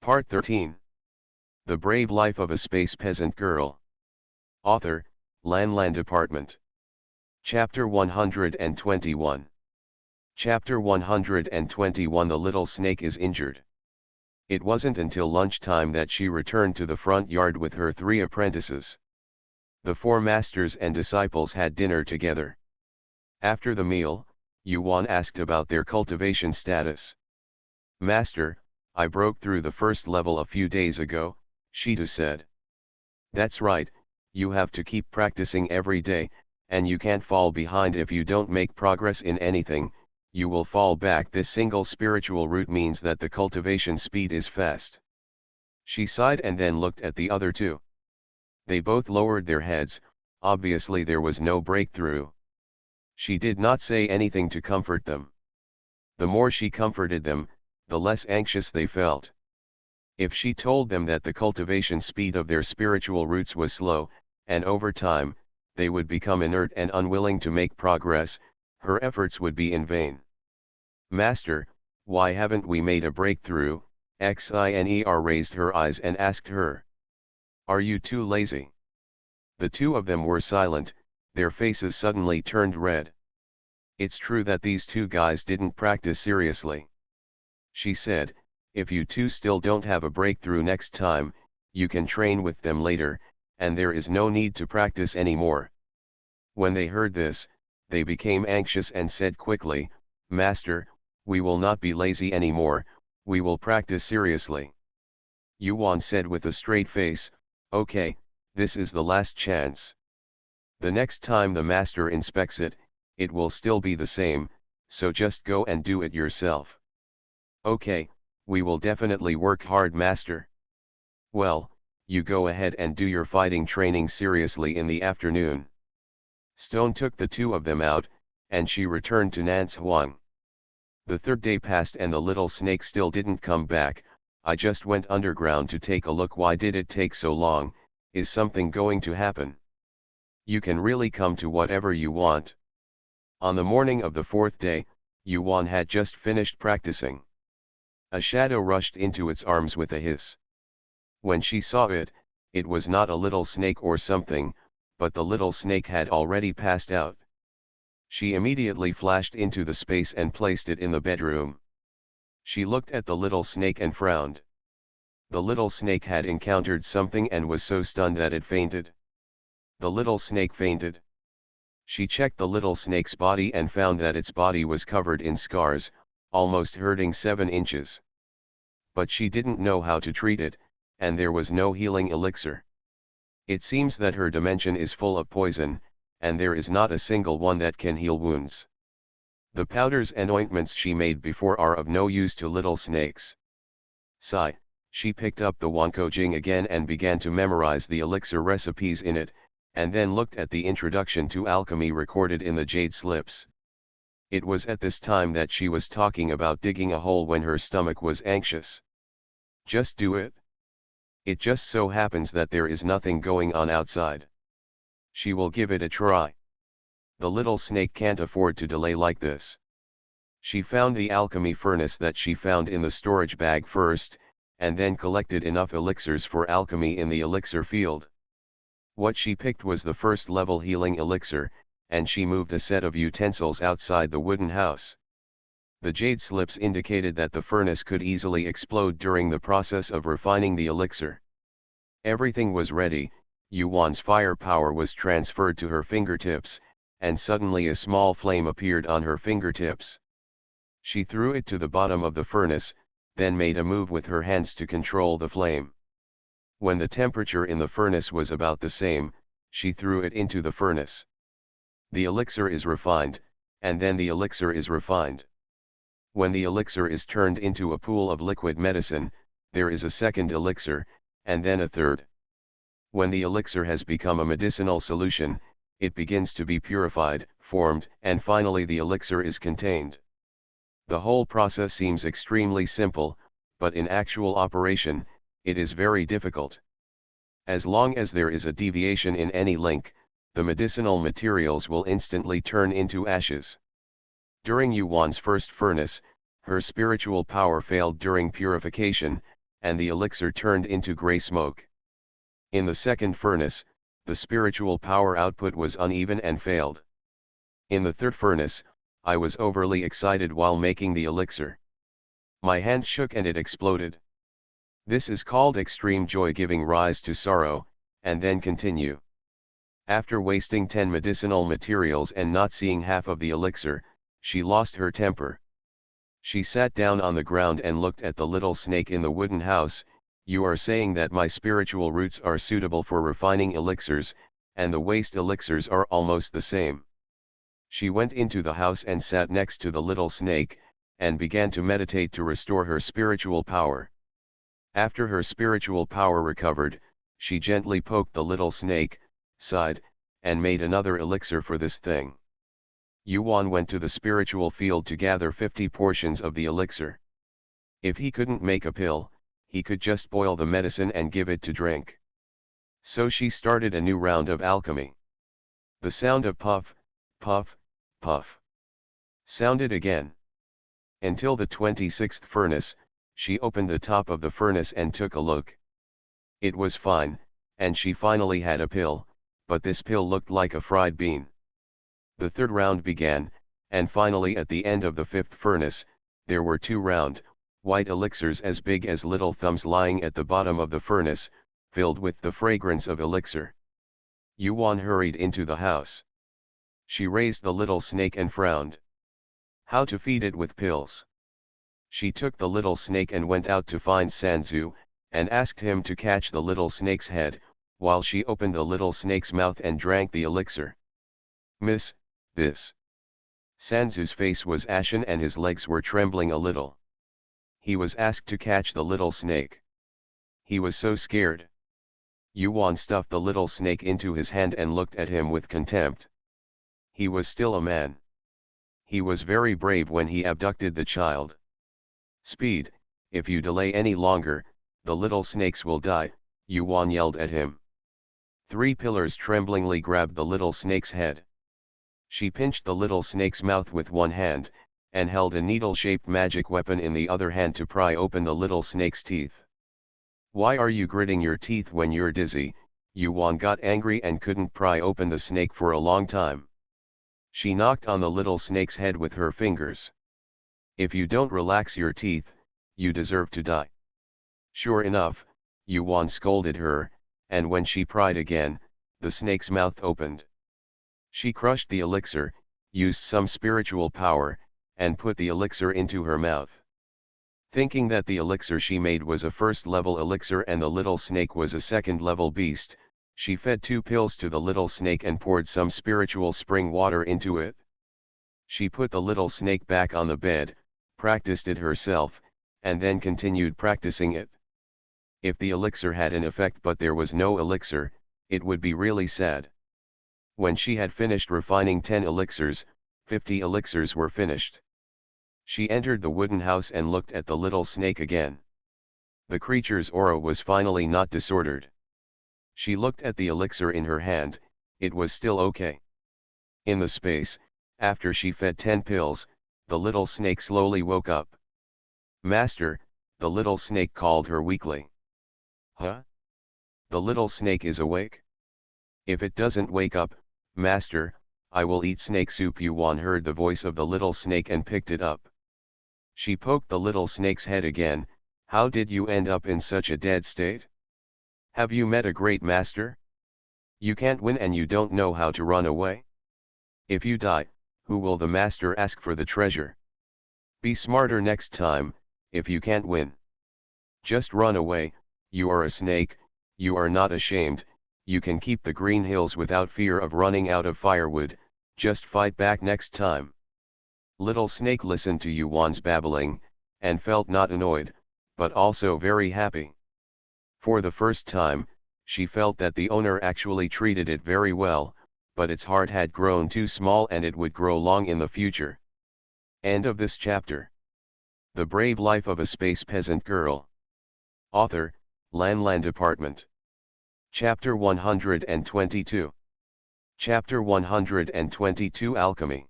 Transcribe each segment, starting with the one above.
Part 13. The Brave Life of a Space Peasant Girl. Author, Lan Department. Chapter 121. Chapter 121. The little snake is injured. It wasn't until lunchtime that she returned to the front yard with her 3 apprentices. The 4 masters and disciples had dinner together. After the meal, Yuan asked about their cultivation status. "Master, I broke through the first level a few days ago," Shitu said. "That's right, you have to keep practicing every day, and you can't fall behind. If you don't make progress in anything, you will fall back. This single spiritual root means that the cultivation speed is fast." She sighed and then looked at the other 2. They both lowered their heads. Obviously there was no breakthrough. She did not say anything to comfort them. The more she comforted them, the less anxious they felt. If she told them that the cultivation speed of their spiritual roots was slow, and over time, they would become inert and unwilling to make progress, her efforts would be in vain. "Master, why haven't we made a breakthrough?" Xiner raised her eyes and asked her. "Are you too lazy?" The 2 of them were silent, their faces suddenly turned red. "It's true that these 2 guys didn't practice seriously," she said. "If you 2 still don't have a breakthrough next time, you can train with them later, and there is no need to practice anymore." When they heard this, they became anxious and said quickly, "Master, we will not be lazy anymore, we will practice seriously." Yuan said with a straight face, "Okay, this is the last chance. The next time the master inspects it, it will still be the same, so just go and do it yourself." "Okay, we will definitely work hard, master." "Well, you go ahead and do your fighting training seriously in the afternoon." Stone took the 2 of them out, and she returned to Nanshuang. The 3rd day passed and the little snake still didn't come back. "I just went underground to take a look. Why did it take so long? Is something going to happen?" "You can really come to whatever you want." On the morning of the 4th day, Yuan had just finished practicing. A shadow rushed into its arms with a hiss. When she saw it, it was not a little snake or something, but the little snake had already passed out. She immediately flashed into the space and placed it in the bedroom. She looked at the little snake and frowned. The little snake had encountered something and was so stunned that it fainted. The little snake fainted. She checked the little snake's body and found that its body was covered in scars, almost hurting 7 inches. But she didn't know how to treat it, and there was no healing elixir. It seems that her dimension is full of poison, and there is not a single one that can heal wounds. The powders and ointments she made before are of no use to little snakes. Sigh, she picked up the Wankojing again and began to memorize the elixir recipes in it, and then looked at the introduction to alchemy recorded in the jade slips. It was at this time that she was talking about digging a hole when her stomach was anxious. "Just do it. It just so happens that there is nothing going on outside. She will give it a try. The little snake can't afford to delay like this." She found the alchemy furnace that she found in the storage bag first, and then collected enough elixirs for alchemy in the elixir field. What she picked was the 1st level healing elixir, and she moved a set of utensils outside the wooden house. The jade slips indicated that the furnace could easily explode during the process of refining the elixir. Everything was ready. Yuan's firepower was transferred to her fingertips, and suddenly a small flame appeared on her fingertips. She threw it to the bottom of the furnace, then made a move with her hands to control the flame. When the temperature in the furnace was about the same, she threw it into the furnace. The elixir is refined, and then the elixir is refined. When the elixir is turned into a pool of liquid medicine, there is a 2nd elixir, and then a 3rd. When the elixir has become a medicinal solution, it begins to be purified, formed, and finally the elixir is contained. The whole process seems extremely simple, but in actual operation, it is very difficult. As long as there is a deviation in any link, the medicinal materials will instantly turn into ashes. During Yuan's first furnace, her spiritual power failed during purification, and the elixir turned into gray smoke. In the second furnace, the spiritual power output was uneven and failed. In the third furnace, I was overly excited while making the elixir. My hand shook and it exploded. This is called extreme joy giving rise to sorrow, and then continue. After wasting 10 medicinal materials and not seeing half of the elixir, she lost her temper. She sat down on the ground and looked at the little snake in the wooden house. You are saying that my spiritual roots are suitable for refining elixirs, and the waste elixirs are almost the same. She went into the house and sat next to the little snake, and began to meditate to restore her spiritual power. After her spiritual power recovered, she gently poked the little snake, sighed, and made another elixir for this thing. Yuan went to the spiritual field to gather 50 portions of the elixir. If he couldn't make a pill, he could just boil the medicine and give it to drink. So she started a new round of alchemy. The sound of puff, puff, puff sounded again. Until the 26th furnace, she opened the top of the furnace and took a look. It was fine, and she finally had a pill, but this pill looked like a fried bean. The third round began, and finally at the end of the 5th furnace, there were 2 round, white elixirs as big as little thumbs lying at the bottom of the furnace, filled with the fragrance of elixir. Yuan hurried into the house. She raised the little snake and frowned. How to feed it with pills? She took the little snake and went out to find Sanzu, and asked him to catch the little snake's head, while she opened the little snake's mouth and drank the elixir. Miss, this. Sanzu's face was ashen and his legs were trembling a little. He was asked to catch the little snake. He was so scared. Yuan stuffed the little snake into his hand and looked at him with contempt. He was still a man. He was very brave when he abducted the child. Speed, if you delay any longer, the little snakes will die, Yuan yelled at him. 3 pillars tremblingly grabbed the little snake's head. She pinched the little snake's mouth with one hand, and held a needle-shaped magic weapon in the other hand to pry open the little snake's teeth. Why are you gritting your teeth when you're dizzy? Yuan got angry and couldn't pry open the snake for a long time. She knocked on the little snake's head with her fingers. If you don't relax your teeth, you deserve to die. Sure enough, Yuan scolded her, and when she pried again, the snake's mouth opened. She crushed the elixir, used some spiritual power, and put the elixir into her mouth. Thinking that the elixir she made was a first-level elixir and the little snake was a second-level beast, she fed 2 pills to the little snake and poured some spiritual spring water into it. She put the little snake back on the bed, practiced it herself, and then continued practicing it. If the elixir had an effect but there was no elixir, it would be really sad. When she had finished refining 10 elixirs, 50 elixirs were finished. She entered the wooden house and looked at the little snake again. The creature's aura was finally not disordered. She looked at the elixir in her hand, it was still okay. In the space, after she fed 10 pills, the little snake slowly woke up. Master, the little snake called her weakly. Huh? The little snake is awake? If it doesn't wake up, Master, I will eat snake soup. Yuan heard the voice of the little snake and picked it up. She poked the little snake's head again. How did you end up in such a dead state? Have you met a great master? You can't win and you don't know how to run away? If you die, who will the master ask for the treasure? Be smarter next time, if you can't win. Just run away, you are a snake, you are not ashamed, you can keep the green hills without fear of running out of firewood, just fight back next time. Little snake listened to Yuan's babbling, and felt not annoyed, but also very happy. For the first time, she felt that the owner actually treated it very well, but its heart had grown too small and it would grow long in the future. End of this chapter. The Brave Life of a Space Peasant Girl. Author, Lan Department. Chapter 122. Chapter 122 Alchemy.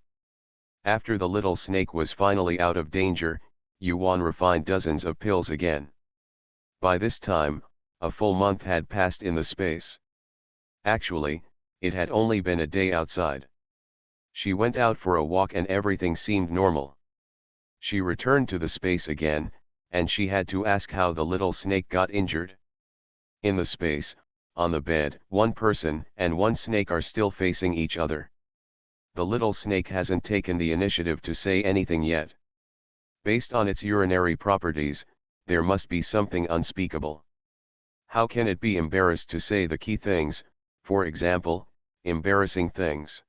After the little snake was finally out of danger, Yuan refined dozens of pills again. By this time, a full month had passed in the space. Actually, it had only been a day outside. She went out for a walk and everything seemed normal. She returned to the space again, and she had to ask how the little snake got injured. In the space, on the bed, one person and one snake are still facing each other. The little snake hasn't taken the initiative to say anything yet. Based on its urinary properties, there must be something unspeakable. How can it be embarrassed to say the key things, for example, embarrassing things?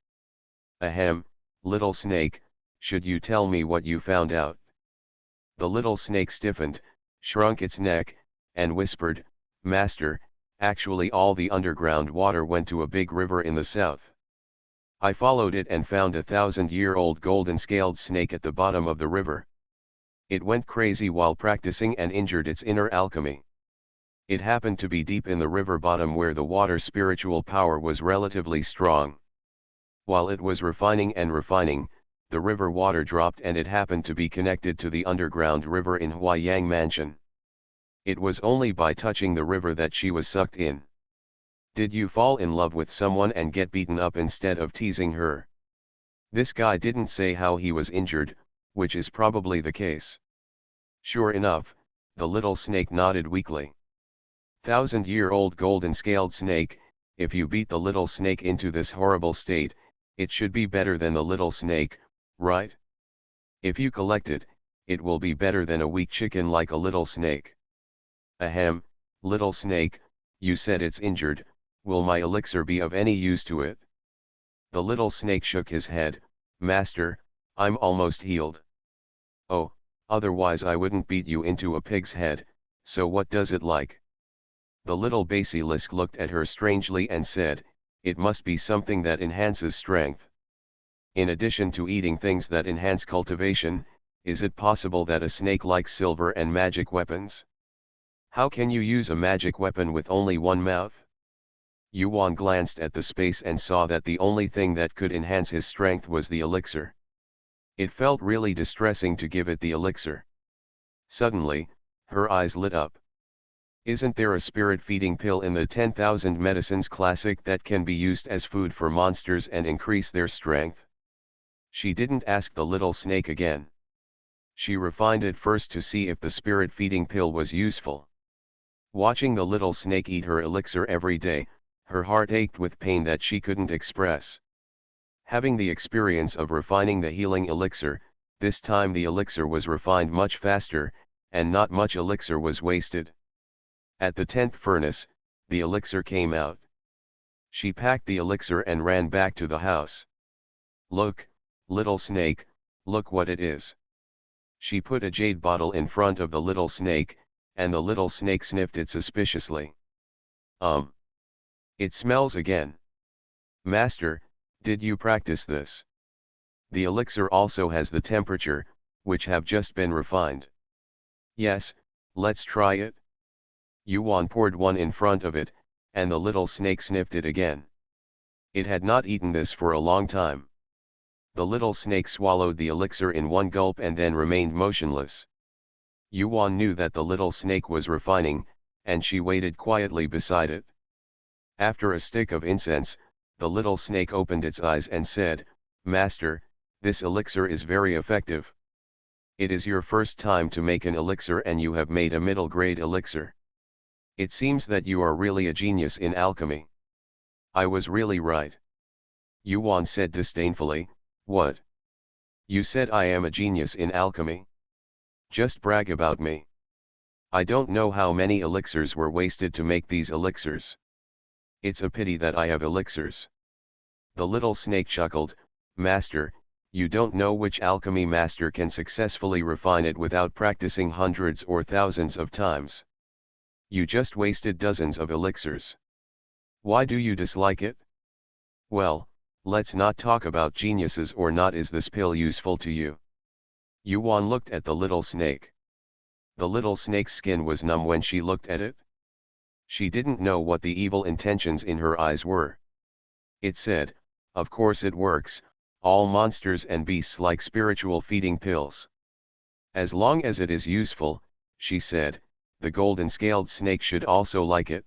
Ahem, little snake, should you tell me what you found out? The little snake stiffened, shrunk its neck, and whispered, Master, actually all the underground water went to a big river in the south. I followed it and found a 1,000-year-old golden-scaled snake at the bottom of the river. It went crazy while practicing and injured its inner alchemy. It happened to be deep in the river bottom where the water's spiritual power was relatively strong. While it was refining and refining, the river water dropped and it happened to be connected to the underground river in Huayang Mansion. It was only by touching the river that she was sucked in. Did you fall in love with someone and get beaten up instead of teasing her? This guy didn't say how he was injured, which is probably the case. Sure enough, the little snake nodded weakly. 1,000-year-old golden-scaled snake, if you beat the little snake into this horrible state, it should be better than the little snake, right? If you collect it, it will be better than a weak chicken like a little snake. Ahem, little snake, you said it's injured, will my elixir be of any use to it? The little snake shook his head, Master, I'm almost healed. Oh, otherwise I wouldn't beat you into a pig's head, so what does it like? The little basilisk looked at her strangely and said, it must be something that enhances strength. In addition to eating things that enhance cultivation, is it possible that a snake likes silver and magic weapons? How can you use a magic weapon with only one mouth? Yuan glanced at the space and saw that the only thing that could enhance his strength was the elixir. It felt really distressing to give it the elixir. Suddenly, her eyes lit up. Isn't there a spirit-feeding pill in the 10,000 Medicines Classic that can be used as food for monsters and increase their strength? She didn't ask the little snake again. She refined it first to see if the spirit-feeding pill was useful. Watching the little snake eat her elixir every day, her heart ached with pain that she couldn't express. Having the experience of refining the healing elixir, this time the elixir was refined much faster, and not much elixir was wasted. At the 10th furnace, the elixir came out. She packed the elixir and ran back to the house. Look, little snake, look what it is. She put a jade bottle in front of the little snake, and the little snake sniffed it suspiciously. It smells again. Master, did you practice this? The elixir also has the temperature, which have just been refined. Yes, let's try it. Yuan poured one in front of it, and the little snake sniffed it again. It had not eaten this for a long time. The little snake swallowed the elixir in one gulp and then remained motionless. Yuan knew that the little snake was refining, and she waited quietly beside it. After a stick of incense, the little snake opened its eyes and said, Master, this elixir is very effective. It is your first time to make an elixir and you have made a middle-grade elixir. It seems that you are really a genius in alchemy. I was really right. Yuan said disdainfully, What? You said I am a genius in alchemy? Just brag about me. I don't know how many elixirs were wasted to make these elixirs. It's a pity that I have elixirs. The little snake chuckled, Master, you don't know which alchemy master can successfully refine it without practicing hundreds or thousands of times. You just wasted dozens of elixirs. Why do you dislike it? Well, let's not talk about geniuses or not. Is this pill useful to you? Yuan looked at the little snake. The little snake's skin was numb when she looked at it. She didn't know what the evil intentions in her eyes were. It said, Of course it works, all monsters and beasts like spiritual feeding pills. As long as it is useful, she said, the golden-scaled snake should also like it.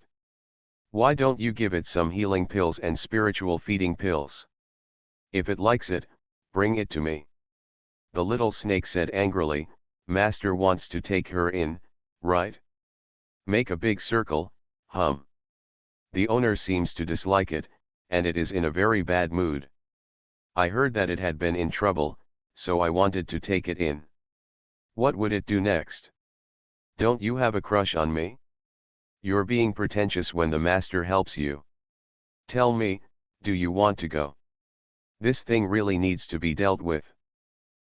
Why don't you give it some healing pills and spiritual feeding pills? If it likes it, bring it to me. The little snake said angrily, Master wants to take her in, right? Make a big circle, hum. The owner seems to dislike it, and it is in a very bad mood. I heard that it had been in trouble, so I wanted to take it in. What would it do next? Don't you have a crush on me? You're being pretentious when the master helps you. Tell me, do you want to go? This thing really needs to be dealt with.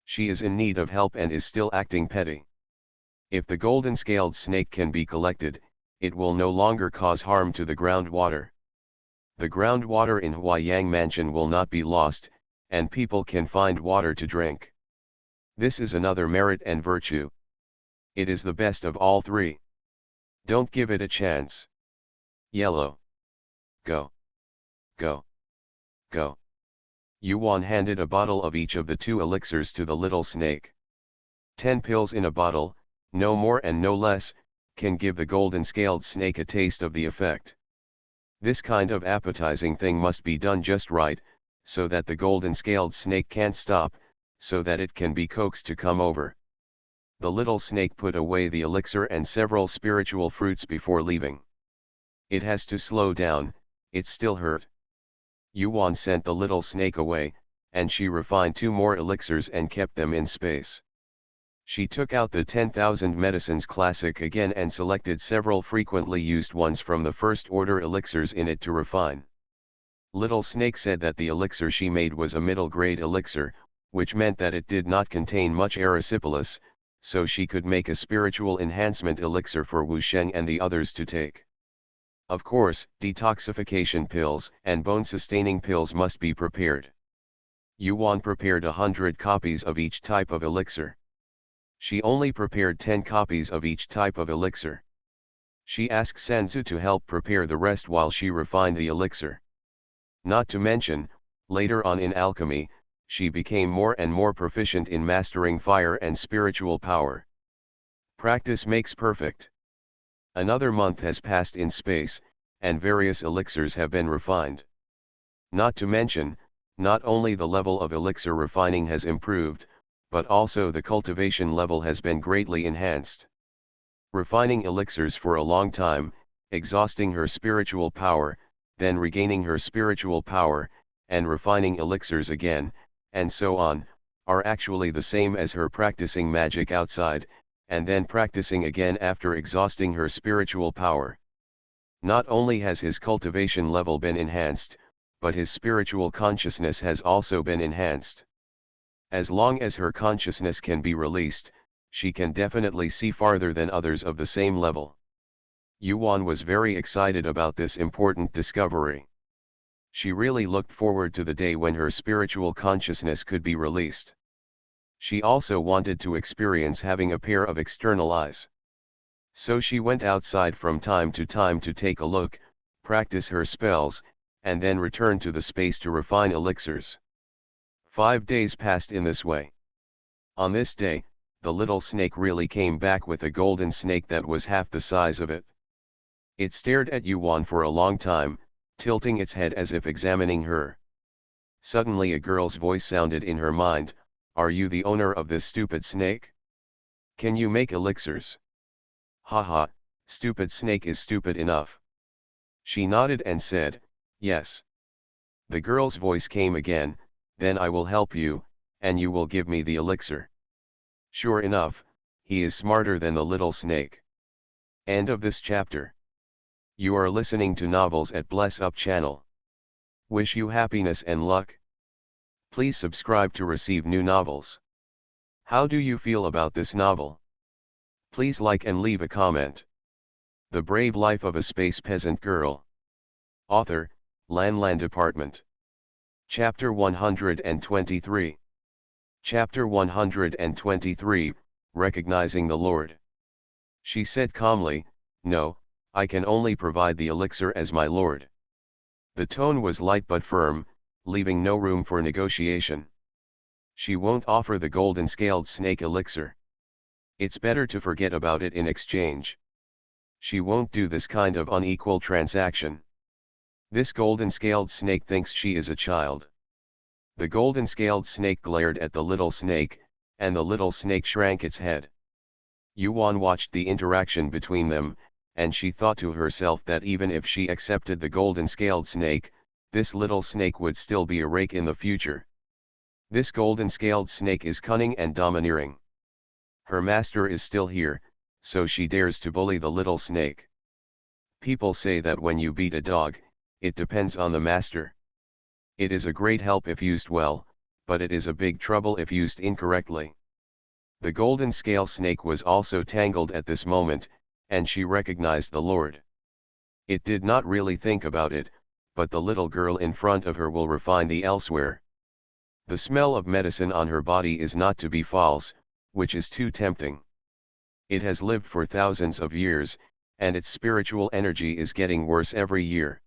She is in need of help and is still acting petty. If the golden-scaled snake can be collected, it will no longer cause harm to the groundwater. The groundwater in Huayang Mansion will not be lost, and people can find water to drink. This is another merit and virtue. It is the best of all three. Don't give it a chance. Yellow. Go. Go. Go. Yuan handed a bottle of each of the 2 elixirs to the little snake. 10 pills in a bottle, no more and no less, can give the golden-scaled snake a taste of the effect. This kind of appetizing thing must be done just right, so that the golden-scaled snake can't stop, so that it can be coaxed to come over. The little snake put away the elixir and several spiritual fruits before leaving. It has to slow down, it's still hurt. Yuan sent the little snake away, and she refined 2 more elixirs and kept them in space. She took out the 10,000 medicines classic again and selected several frequently used ones from the first order elixirs in it to refine. Little Snake said that the elixir she made was a middle-grade elixir, which meant that it did not contain much erysipelas, so she could make a spiritual enhancement elixir for Wu Sheng and the others to take. Of course, detoxification pills and bone-sustaining pills must be prepared. Yuan prepared 100 copies of each type of elixir. She only prepared 10 copies of each type of elixir. She asked Sanzu to help prepare the rest while she refined the elixir. Not to mention, later on in alchemy, she became more and more proficient in mastering fire and spiritual power. Practice makes perfect. Another month has passed in space, and various elixirs have been refined. Not to mention, not only the level of elixir refining has improved, but also the cultivation level has been greatly enhanced. Refining elixirs for a long time, exhausting her spiritual power, then regaining her spiritual power, and refining elixirs again, and so on, are actually the same as her practicing magic outside, and then practicing again after exhausting her spiritual power. Not only has his cultivation level been enhanced, but his spiritual consciousness has also been enhanced. As long as her consciousness can be released, she can definitely see farther than others of the same level. Yuan was very excited about this important discovery. She really looked forward to the day when her spiritual consciousness could be released. She also wanted to experience having a pair of external eyes. So she went outside from time to time to take a look, practice her spells, and then return to the space to refine elixirs. 5 days passed in this way. On this day, the little snake really came back with a golden snake that was half the size of it. It stared at Yuan for a long time, tilting its head as if examining her. Suddenly a girl's voice sounded in her mind, "Are you the owner of this stupid snake? Can you make elixirs?" "Haha, stupid snake is stupid enough." She nodded and said, "Yes." The girl's voice came again, "Then I will help you, and you will give me the elixir." Sure enough, he is smarter than the little snake. End of this chapter. You are listening to Novels at Bless Up channel. Wish you happiness and luck. Please subscribe to receive new novels. How do you feel about this novel? Please like and leave a comment. The Brave Life of a Space Peasant Girl. Author, Lan Department. Chapter 123. Chapter 123, Recognizing the Lord. She said calmly, "No, I can only provide the elixir as my lord." The tone was light but firm, leaving no room for negotiation. She won't offer the golden-scaled snake elixir. It's better to forget about it in exchange. She won't do this kind of unequal transaction. This golden-scaled snake thinks she is a child. The golden-scaled snake glared at the little snake, and the little snake shrank its head. Yuan watched the interaction between them, and she thought to herself that even if she accepted the golden-scaled snake, this little snake would still be a rake in the future. This golden-scaled snake is cunning and domineering. Her master is still here, so she dares to bully the little snake. People say that when you beat a dog, it depends on the master. It is a great help if used well, but it is a big trouble if used incorrectly. The golden scale snake was also tangled at this moment, and she recognized the Lord. It did not really think about it, but the little girl in front of her will refine the elsewhere. The smell of medicine on her body is not to be false, which is too tempting. It has lived for thousands of years, and its spiritual energy is getting worse every year.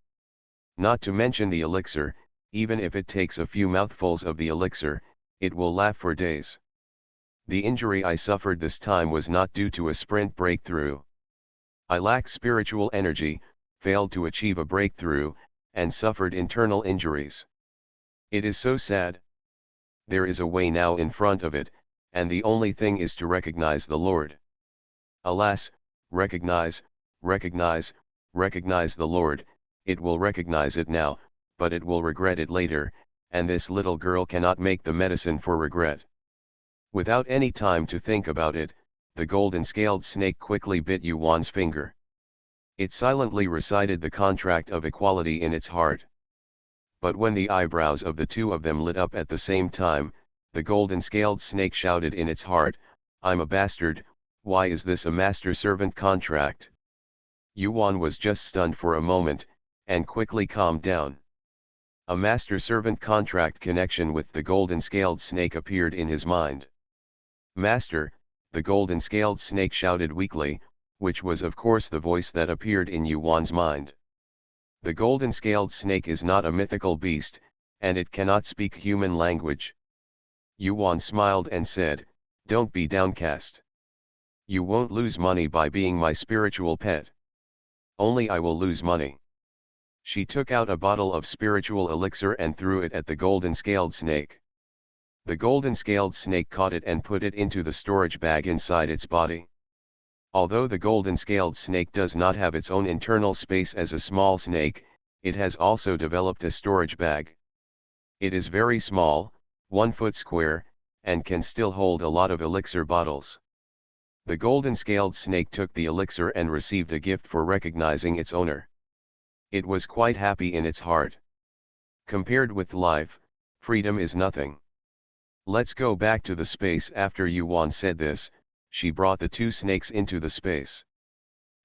Not to mention the elixir, even if it takes a few mouthfuls of the elixir, it will laugh for days. The injury I suffered this time was not due to a sprint breakthrough. I lacked spiritual energy, failed to achieve a breakthrough, and suffered internal injuries. It is so sad. There is a way now in front of it, and the only thing is to recognize the Lord. Alas, recognize the Lord, it will recognize it now, but it will regret it later, and this little girl cannot make the medicine for regret. Without any time to think about it, the golden-scaled snake quickly bit Yuan's finger. It silently recited the contract of equality in its heart. But when the eyebrows of the two of them lit up at the same time, the golden-scaled snake shouted in its heart, "I'm a bastard, why is this a master-servant contract?" Yuan was just stunned for a moment, and quickly calmed down. A master-servant contract connection with the golden-scaled snake appeared in his mind. "Master," the golden-scaled snake shouted weakly, which was of course the voice that appeared in Yuan's mind. The golden-scaled snake is not a mythical beast, and it cannot speak human language. Yuan smiled and said, "Don't be downcast. You won't lose money by being my spiritual pet. Only I will lose money." She took out a bottle of spiritual elixir and threw it at the golden-scaled snake. The golden-scaled snake caught it and put it into the storage bag inside its body. Although the golden-scaled snake does not have its own internal space as a small snake, it has also developed a storage bag. It is very small, 1 foot square, and can still hold a lot of elixir bottles. The golden-scaled snake took the elixir and received a gift for recognizing its owner. It was quite happy in its heart. Compared with life, freedom is nothing. "Let's go back to the space." After Yuan said this, she brought the two snakes into the space.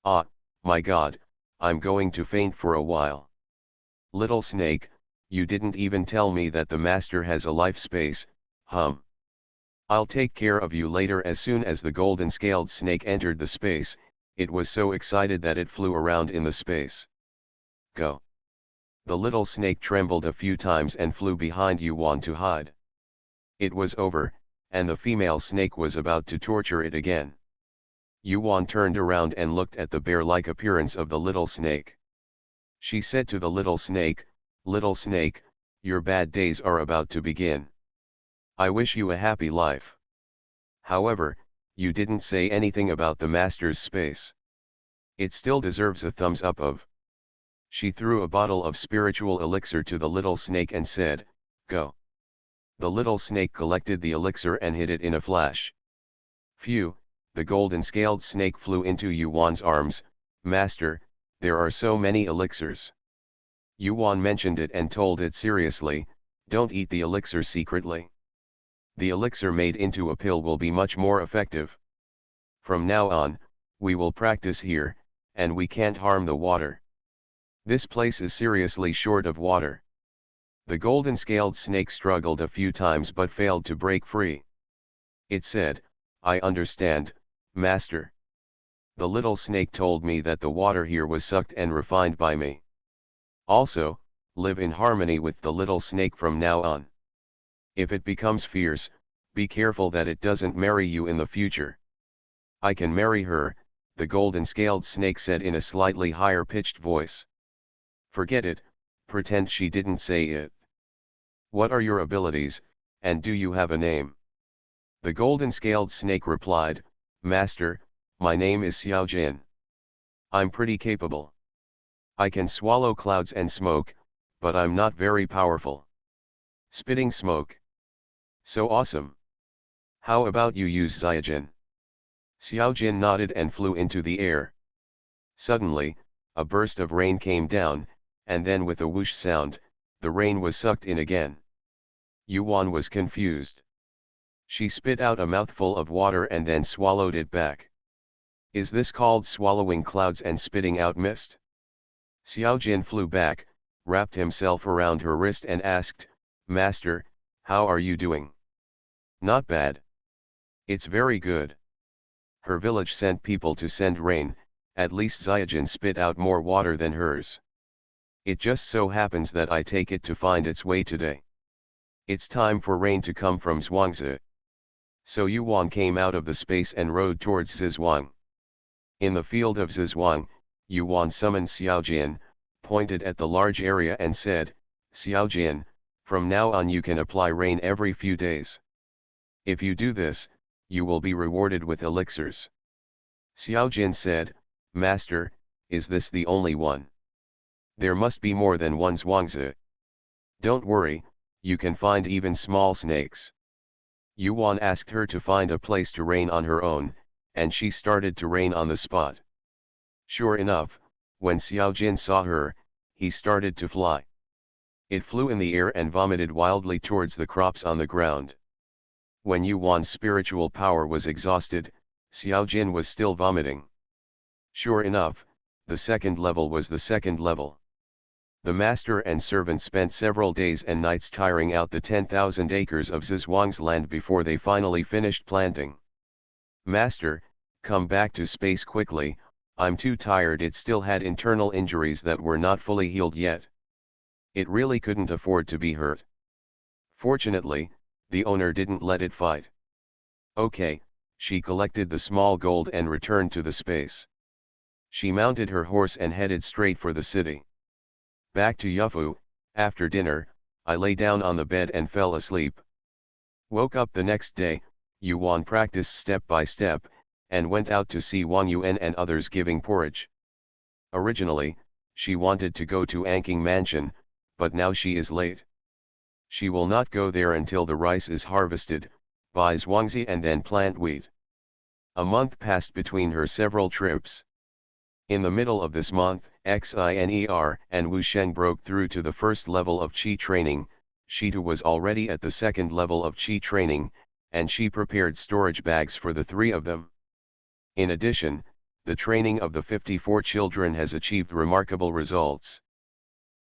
"Ah, my God, I'm going to faint for a while. Little snake, you didn't even tell me that the master has a life space, I'll take care of you later." As soon as the golden-scaled snake entered the space, it was so excited that it flew around in the space. "Go." The little snake trembled a few times and flew behind Yuan to hide. It was over, and the female snake was about to torture it again. Yuan turned around and looked at the bear-like appearance of the little snake. She said to the little snake, "Little snake, your bad days are about to begin. I wish you a happy life. However, you didn't say anything about the master's space. It still deserves a thumbs up of." She threw a bottle of spiritual elixir to the little snake and said, "Go." The little snake collected the elixir and hid it in a flash. Phew, the golden-scaled snake flew into Yuan's arms. "Master, there are so many elixirs." Yuan mentioned it and told it seriously, "Don't eat the elixir secretly. The elixir made into a pill will be much more effective. From now on, we will practice here, and we can't harm the water. This place is seriously short of water." The golden-scaled snake struggled a few times but failed to break free. It said, "I understand, master. The little snake told me that the water here was sucked and refined by me. Also, live in harmony with the little snake from now on. If it becomes fierce, be careful that it doesn't marry you in the future." "I can marry her," the golden-scaled snake said in a slightly higher-pitched voice. Forget it, pretend she didn't say it. What are your abilities, and do you have a name? The golden-scaled snake replied, Master, my name is Xiao Jin. I'm pretty capable. I can swallow clouds and smoke, but I'm not very powerful. Spitting smoke. So awesome. How about you use Xiaojin? Xiao Jin nodded and flew into the air. Suddenly, a burst of rain came down, and then with a whoosh sound, the rain was sucked in again. Yuan was confused. She spit out a mouthful of water and then swallowed it back. Is this called swallowing clouds and spitting out mist? Xiao Jin flew back, wrapped himself around her wrist and asked, Master, how are you doing? Not bad. It's very good. Her village sent people to send rain, at least Xiaojin spit out more water than hers. It just so happens that I take it to find its way today. It's time for rain to come from Zhuangzi. So Yuan came out of the space and rode towards Zizhuang. In the field of Zizhuang, Yuan summoned Xiaojin, pointed at the large area and said, Xiaojin, from now on you can apply rain every few days. If you do this, you will be rewarded with elixirs. Xiaojin said, Master, is this the only one? There must be more than one Zhuangzi. Don't worry, you can find even small snakes. Yuan asked her to find a place to rain on her own, and she started to rain on the spot. Sure enough, when Xiaojin saw her, he started to fly. It flew in the air and vomited wildly towards the crops on the ground. When Yuan's spiritual power was exhausted, Xiaojin was still vomiting. Sure enough, the second level was the second level. The master and servant spent several days and nights tiring out the 10,000 acres of Zizhuang's land before they finally finished planting. Master, come back to space quickly, I'm too tired. It still had internal injuries that were not fully healed yet. It really couldn't afford to be hurt. Fortunately, the owner didn't let it fight. Okay, she collected the small gold and returned to the space. She mounted her horse and headed straight for the city. Back to Yufu, after dinner, I lay down on the bed and fell asleep. Woke up the next day, Yuan practiced step by step, and went out to see Wang Yuan and others giving porridge. Originally, she wanted to go to Anqing Mansion, but now she is late. She will not go there until the rice is harvested, buy Zhuangzi and then plant wheat. A month passed between her several trips. In the middle of this month, Xiner and Wu Sheng broke through to the first level of Qi training. Shitu was already at the second level of Qi training, and she prepared storage bags for the three of them. In addition, the training of the 54 children has achieved remarkable results.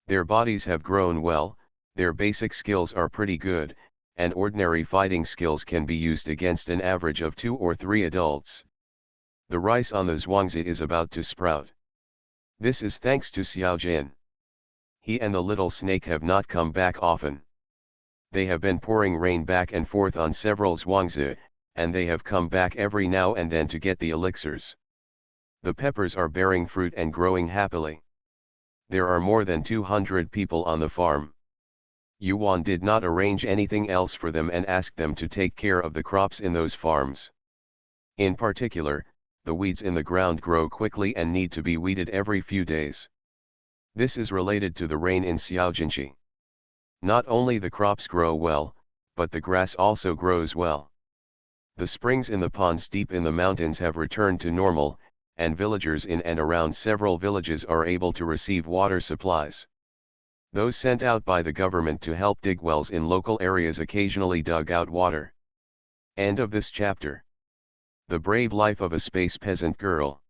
Their bodies have grown well, their basic skills are pretty good, and ordinary fighting skills can be used against an average of 2 or 3 adults. The rice on the Zhuangzi is about to sprout. This is thanks to Xiao Jin. He and the little snake have not come back often. They have been pouring rain back and forth on several Zhuangzi, and they have come back every now and then to get the elixirs. The peppers are bearing fruit and growing happily. There are more than 200 people on the farm. Yuan did not arrange anything else for them and asked them to take care of the crops in those farms. In particular, the weeds in the ground grow quickly and need to be weeded every few days. This is related to the rain in Xiaojinshi. Not only the crops grow well, but the grass also grows well. The springs in the ponds deep in the mountains have returned to normal, and villagers in and around several villages are able to receive water supplies. Those sent out by the government to help dig wells in local areas occasionally dug out water. End of this chapter. The Brave Life of a Space Peasant Girl.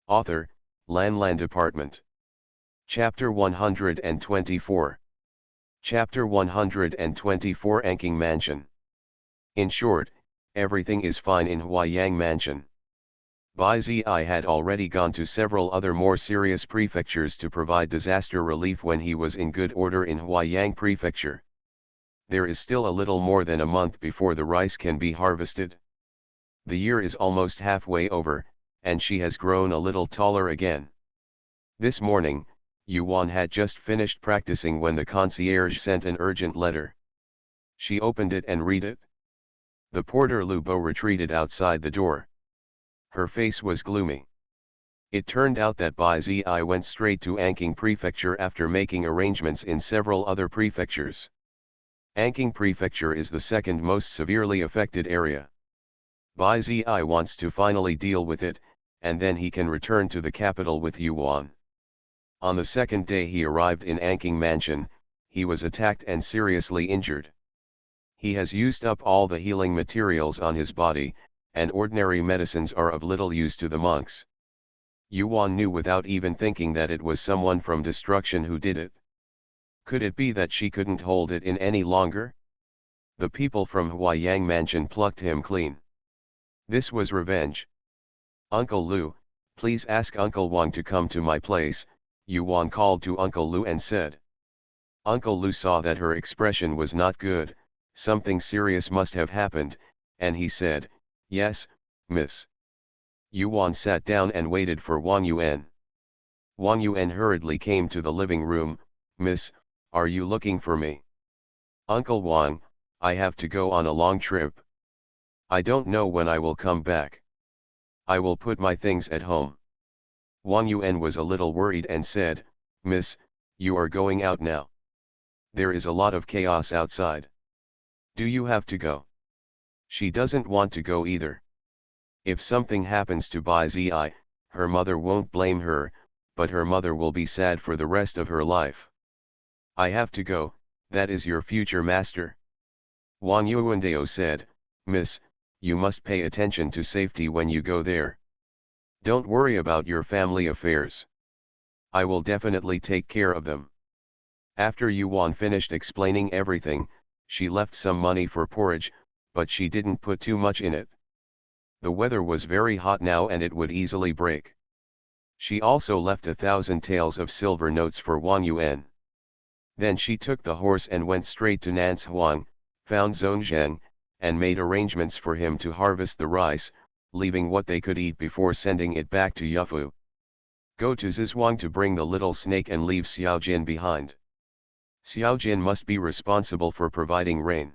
Author, Lan Department. Chapter 124. Chapter 124 Anqing Mansion. In short, everything is fine in Huayang Mansion. Bai Zi had already gone to several other more serious prefectures to provide disaster relief when he was in good order in Huayang Prefecture. There is still a little more than a month before the rice can be harvested. The year is almost halfway over, and she has grown a little taller again. This morning, Yuan had just finished practicing when the concierge sent an urgent letter. She opened it and read it. The porter Lu Bo retreated outside the door. Her face was gloomy. It turned out that Bai Zi went straight to Anqing Prefecture after making arrangements in several other prefectures. Anqing Prefecture is the second most severely affected area. Bai Zi wants to finally deal with it, and then he can return to the capital with Yuan. On the second day he arrived in Anqing Mansion, he was attacked and seriously injured. He has used up all the healing materials on his body, and ordinary medicines are of little use to the monks. Yuan knew without even thinking that it was someone from destruction who did it. Could it be that she couldn't hold it in any longer? The people from Huayang Mansion plucked him clean. This was revenge. Uncle Lu, please ask Uncle Wang to come to my place, Yuan called to Uncle Lu and said. Uncle Lu saw that her expression was not good, something serious must have happened, and he said, yes, miss. Yuan sat down and waited for Wang Yuan. Wang Yuan hurriedly came to the living room. Miss, are you looking for me? Uncle Wang, I have to go on a long trip. I don't know when I will come back. I will put my things at home. Wang Yuan was a little worried and said, Miss, you are going out now. There is a lot of chaos outside. Do you have to go? She doesn't want to go either. If something happens to Bai Zi, her mother won't blame her, but her mother will be sad for the rest of her life. I have to go, that is your future master. Wang Yuandao said, Miss, you must pay attention to safety when you go there. Don't worry about your family affairs. I will definitely take care of them. After Yuan finished explaining everything, she left some money for porridge, but she didn't put too much in it. The weather was very hot now and it would easily break. She also left 1,000 taels of silver notes for Wang Yuan. Then she took the horse and went straight to Nanshuang, found Zhongzheng, and made arrangements for him to harvest the rice, leaving what they could eat before sending it back to Yufu. Go to Zizhuang to bring the little snake and leave Xiaojin behind. Xiaojin must be responsible for providing rain.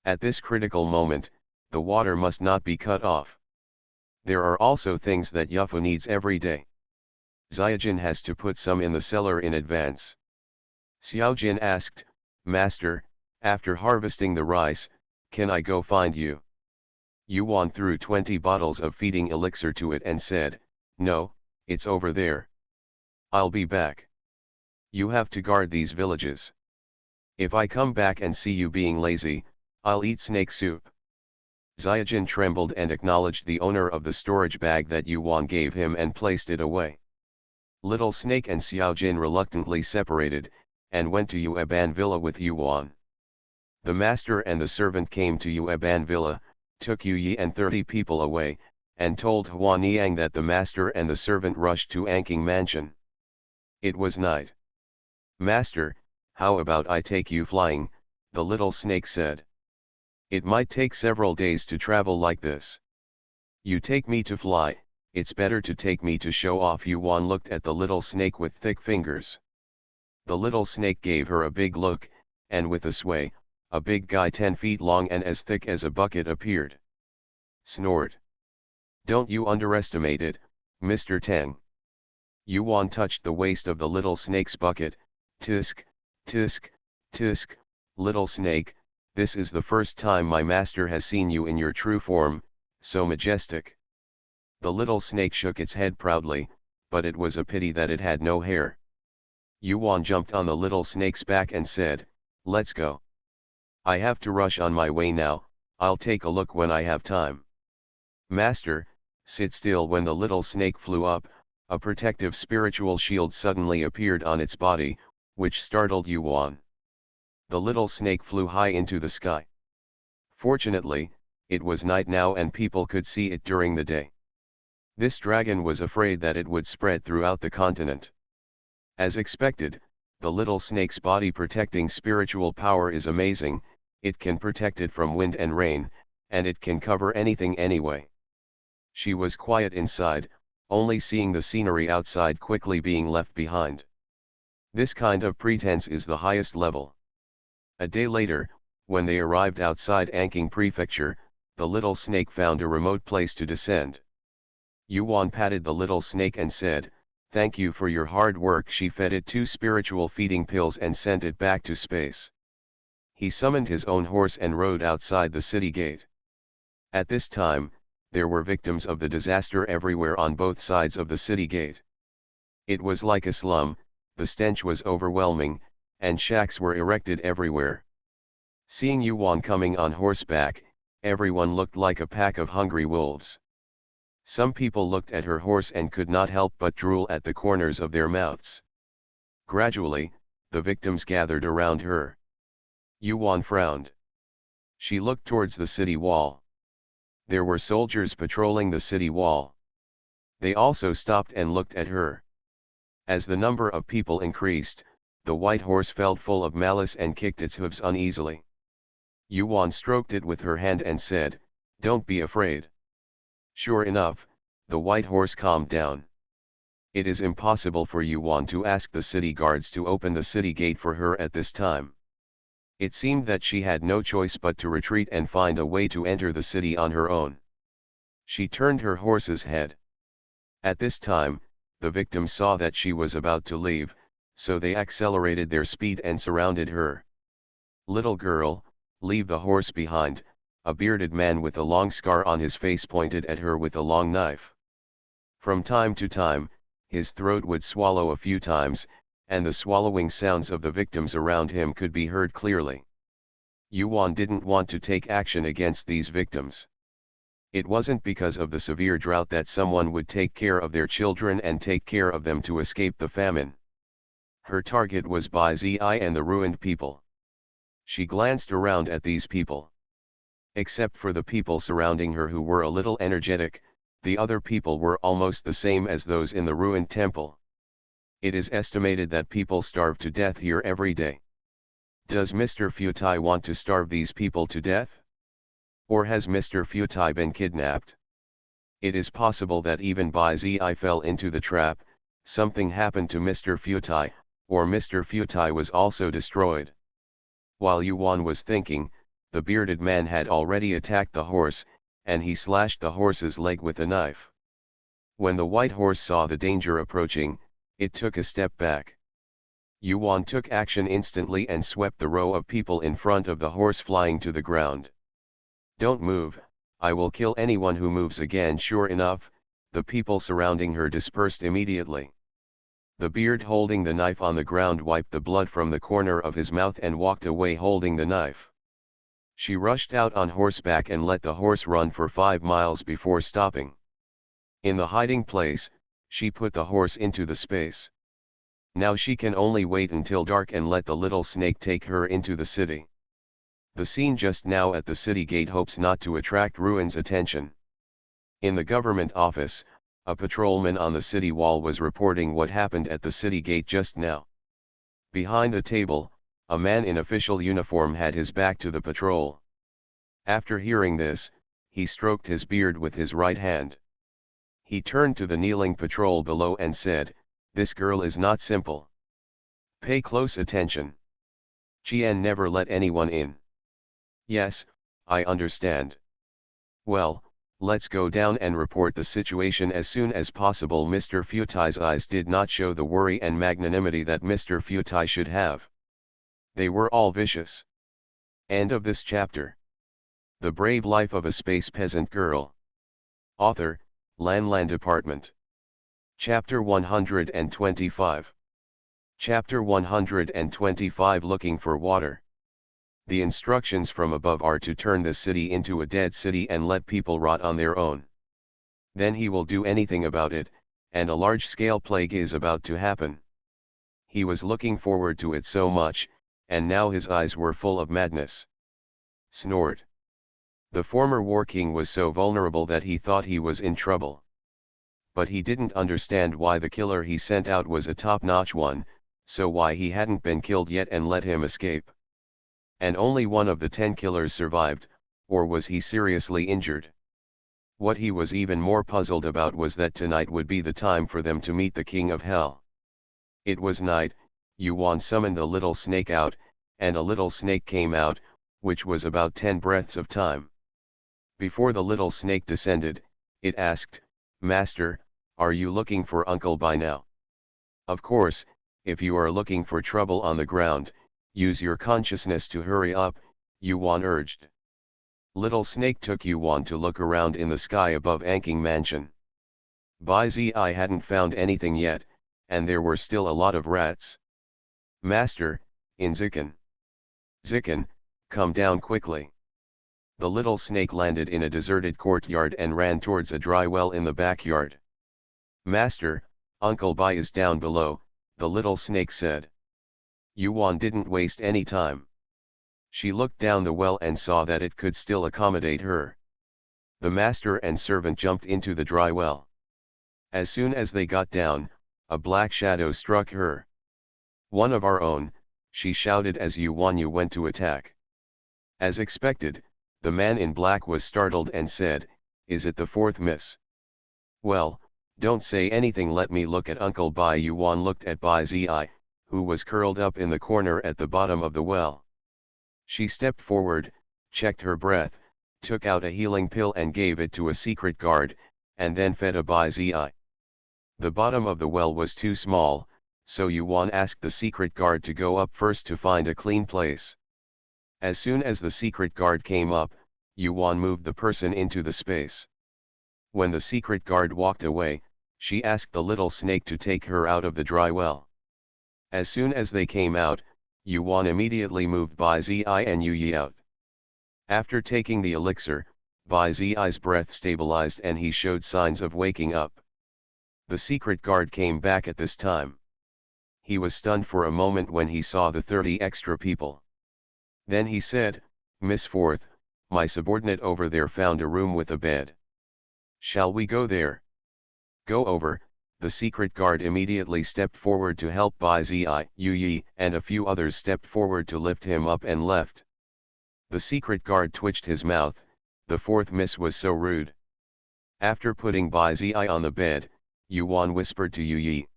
At this critical moment, the water must not be cut off. There are also things that Yufu needs every day. Xiaojin has to put some in the cellar in advance. Xiaojin asked, Master, after harvesting the rice, can I go find you? Yuan threw 20 bottles of feeding elixir to it and said, No, it's over there. I'll be back. You have to guard these villages. If I come back and see you being lazy, I'll eat snake soup. Xiaojin trembled and acknowledged the owner of the storage bag that Yuan gave him and placed it away. Little Snake and Xiaojin reluctantly separated, and went to Yueban Villa with Yuan. The master and the servant came to Yueban Villa, took Yu Yi and 30 people away, and told Huan Niang that the master and the servant rushed to Anqing Mansion. It was night. Master, how about I take you flying, the little snake said. It might take several days to travel like this. You take me to fly, it's better to take me to show off. Yuan looked at the little snake with thick fingers. The little snake gave her a big look, and with a sway, a big guy 10 feet long and as thick as a bucket appeared. Snort. Don't you underestimate it, Mr. Tang. Yuan touched the waist of the little snake's bucket. Tisk, tisk, tisk, little snake, this is the first time my master has seen you in your true form, so majestic. The little snake shook its head proudly, but it was a pity that it had no hair. Yuan jumped on the little snake's back and said, Let's go. I have to rush on my way now, I'll take a look when I have time. Master, sit still. When the little snake flew up, a protective spiritual shield suddenly appeared on its body, which startled Yuan. The little snake flew high into the sky. Fortunately, it was night now and people could see it during the day. This dragon was afraid that it would spread throughout the continent. As expected, the little snake's body protecting spiritual power is amazing. It can protect it from wind and rain, and it can cover anything anyway. She was quiet inside, only seeing the scenery outside quickly being left behind. This kind of pretense is the highest level. A day later, when they arrived outside Anqing Prefecture, the little snake found a remote place to descend. Yuan patted the little snake and said, "Thank you for your hard work." She fed it 2 spiritual feeding pills and sent it back to space. He summoned his own horse and rode outside the city gate. At this time, there were victims of the disaster everywhere on both sides of the city gate. It was like a slum, the stench was overwhelming, and shacks were erected everywhere. Seeing Yuan coming on horseback, everyone looked like a pack of hungry wolves. Some people looked at her horse and could not help but drool at the corners of their mouths. Gradually, the victims gathered around her. Yuan frowned. She looked towards the city wall. There were soldiers patrolling the city wall. They also stopped and looked at her. As the number of people increased, the white horse felt full of malice and kicked its hooves uneasily. Yuan stroked it with her hand and said, "Don't be afraid." Sure enough, the white horse calmed down. It is impossible for Yuan to ask the city guards to open the city gate for her at this time. It seemed that she had no choice but to retreat and find a way to enter the city on her own. She turned her horse's head. At this time, the victims saw that she was about to leave, so they accelerated their speed and surrounded her. "Little girl, leave the horse behind," a bearded man with a long scar on his face pointed at her with a long knife. From time to time, his throat would swallow a few times, and the swallowing sounds of the victims around him could be heard clearly. Yuan didn't want to take action against these victims. It wasn't because of the severe drought that someone would take care of their children and take care of them to escape the famine. Her target was Bai Zi and the ruined people. She glanced around at these people. Except for the people surrounding her who were a little energetic, the other people were almost the same as those in the ruined temple. It is estimated that people starve to death here every day. Does Mr. Futai want to starve these people to death? Or has Mr. Futai been kidnapped? It is possible that even Bai Zi fell into the trap, something happened to Mr. Futai, or Mr. Futai was also destroyed. While Yuan was thinking, the bearded man had already attacked the horse, and he slashed the horse's leg with a knife. When the white horse saw the danger approaching, it took a step back. Yuan took action instantly and swept the row of people in front of the horse flying to the ground. "Don't move, I will kill anyone who moves again." Sure enough, the people surrounding her dispersed immediately. The beard holding the knife on the ground wiped the blood from the corner of his mouth and walked away holding the knife. She rushed out on horseback and let the horse run for 5 miles before stopping. In the hiding place, she put the horse into the space. Now she can only wait until dark and let the little snake take her into the city. The scene just now at the city gate hopes not to attract Ruin's attention. In the government office, a patrolman on the city wall was reporting what happened at the city gate just now. Behind the table, a man in official uniform had his back to the patrol. After hearing this, he stroked his beard with his right hand. He turned to the kneeling patrol below and said, "This girl is not simple. Pay close attention. Qian never let anyone in." "Yes, I understand." "Well, let's go down and report the situation as soon as possible." Mr. Futai's eyes did not show the worry and magnanimity that Mr. Futai should have. They were all vicious. End of this chapter. The Brave Life of a Space Peasant Girl. Author, Lan Department. Chapter 125. Chapter 125 Looking for Water. The instructions from above are to turn this city into a dead city and let people rot on their own. Then he will do anything about it, and a large-scale plague is about to happen. He was looking forward to it so much, and now his eyes were full of madness. Snort. The former war king was so vulnerable that he thought he was in trouble. But he didn't understand why the killer he sent out was a top-notch one, so why he hadn't been killed yet and let him escape. And only one of the 10 killers survived, or was he seriously injured? What he was even more puzzled about was that tonight would be the time for them to meet the king of hell. It was night. Yuan summoned the little snake out, and a little snake came out, which was about 10 breaths of time. Before the little snake descended, it asked, "Master, are you looking for Uncle Bai now?" "Of course, if you are looking for trouble on the ground, use your consciousness to hurry up," Yuan urged. Little Snake took Yuan to look around in the sky above Anking Mansion. Bai Zi hadn't found anything yet, and there were still a lot of rats. "Master, in Zikan. Zikan, come down quickly." The little snake landed in a deserted courtyard and ran towards a dry well in the backyard. "Master, Uncle Bai is down below," the little snake said. Yuan didn't waste any time. She looked down the well and saw that it could still accommodate her. The master and servant jumped into the dry well. As soon as they got down, a black shadow struck her. "One of our own," she shouted as Yuan went to attack. As expected, the man in black was startled and said, "Is it the fourth miss?" "Well, don't say anything, let me look at Uncle Bai." Yuan looked at Bai Zi, who was curled up in the corner at the bottom of the well. She stepped forward, checked her breath, took out a healing pill and gave it to a secret guard, and then fed a Bai Zi. The bottom of the well was too small, so Yuan asked the secret guard to go up first to find a clean place. As soon as the secret guard came up, Yuan moved the person into the space. When the secret guard walked away, she asked the little snake to take her out of the dry well. As soon as they came out, Yuan immediately moved Bai Zi and Yu out. After taking the elixir, Bai Zi's breath stabilized and he showed signs of waking up. The secret guard came back at this time. He was stunned for a moment when he saw the 30 extra people. Then he said, "Miss Fourth, my subordinate over there found a room with a bed. Shall we go there?" "Go over." The secret guard immediately stepped forward to help Bai Zi, Yu, and a few others stepped forward to lift him up and left. The secret guard twitched his mouth, the fourth miss was so rude. After putting Bai Zi on the bed, Yuan whispered to Yu.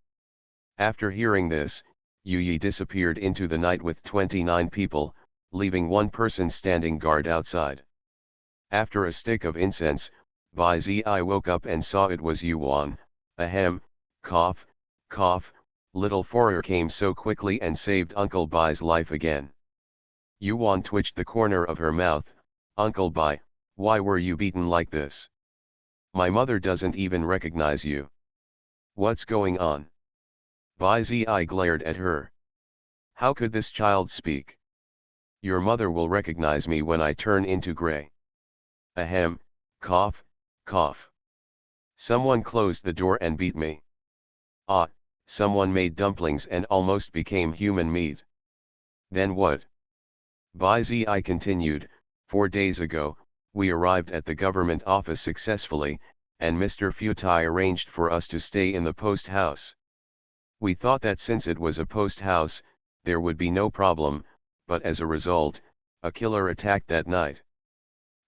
After hearing this, Yu disappeared into the night with 29 people, leaving one person standing guard outside. After a stick of incense, Bai Zi woke up and saw it was Yuan. Ahem, cough, cough, little Fourier came so quickly and saved Uncle Bai's life again. Yuan twitched the corner of her mouth. "Uncle Bai, why were you beaten like this? My mother doesn't even recognize you. What's going on?" Bai Zi glared at her. "How could this child speak? Your mother will recognize me when I turn into gray." Ahem, cough, cough. "Someone closed the door and beat me. Ah, someone made dumplings and almost became human meat." "Then what?" Bai Zi continued, 4 days ago, we arrived at the government office successfully, and Mr. Futai arranged for us to stay in the post house. We thought that since it was a post house, there would be no problem, but as a result, a killer attacked that night.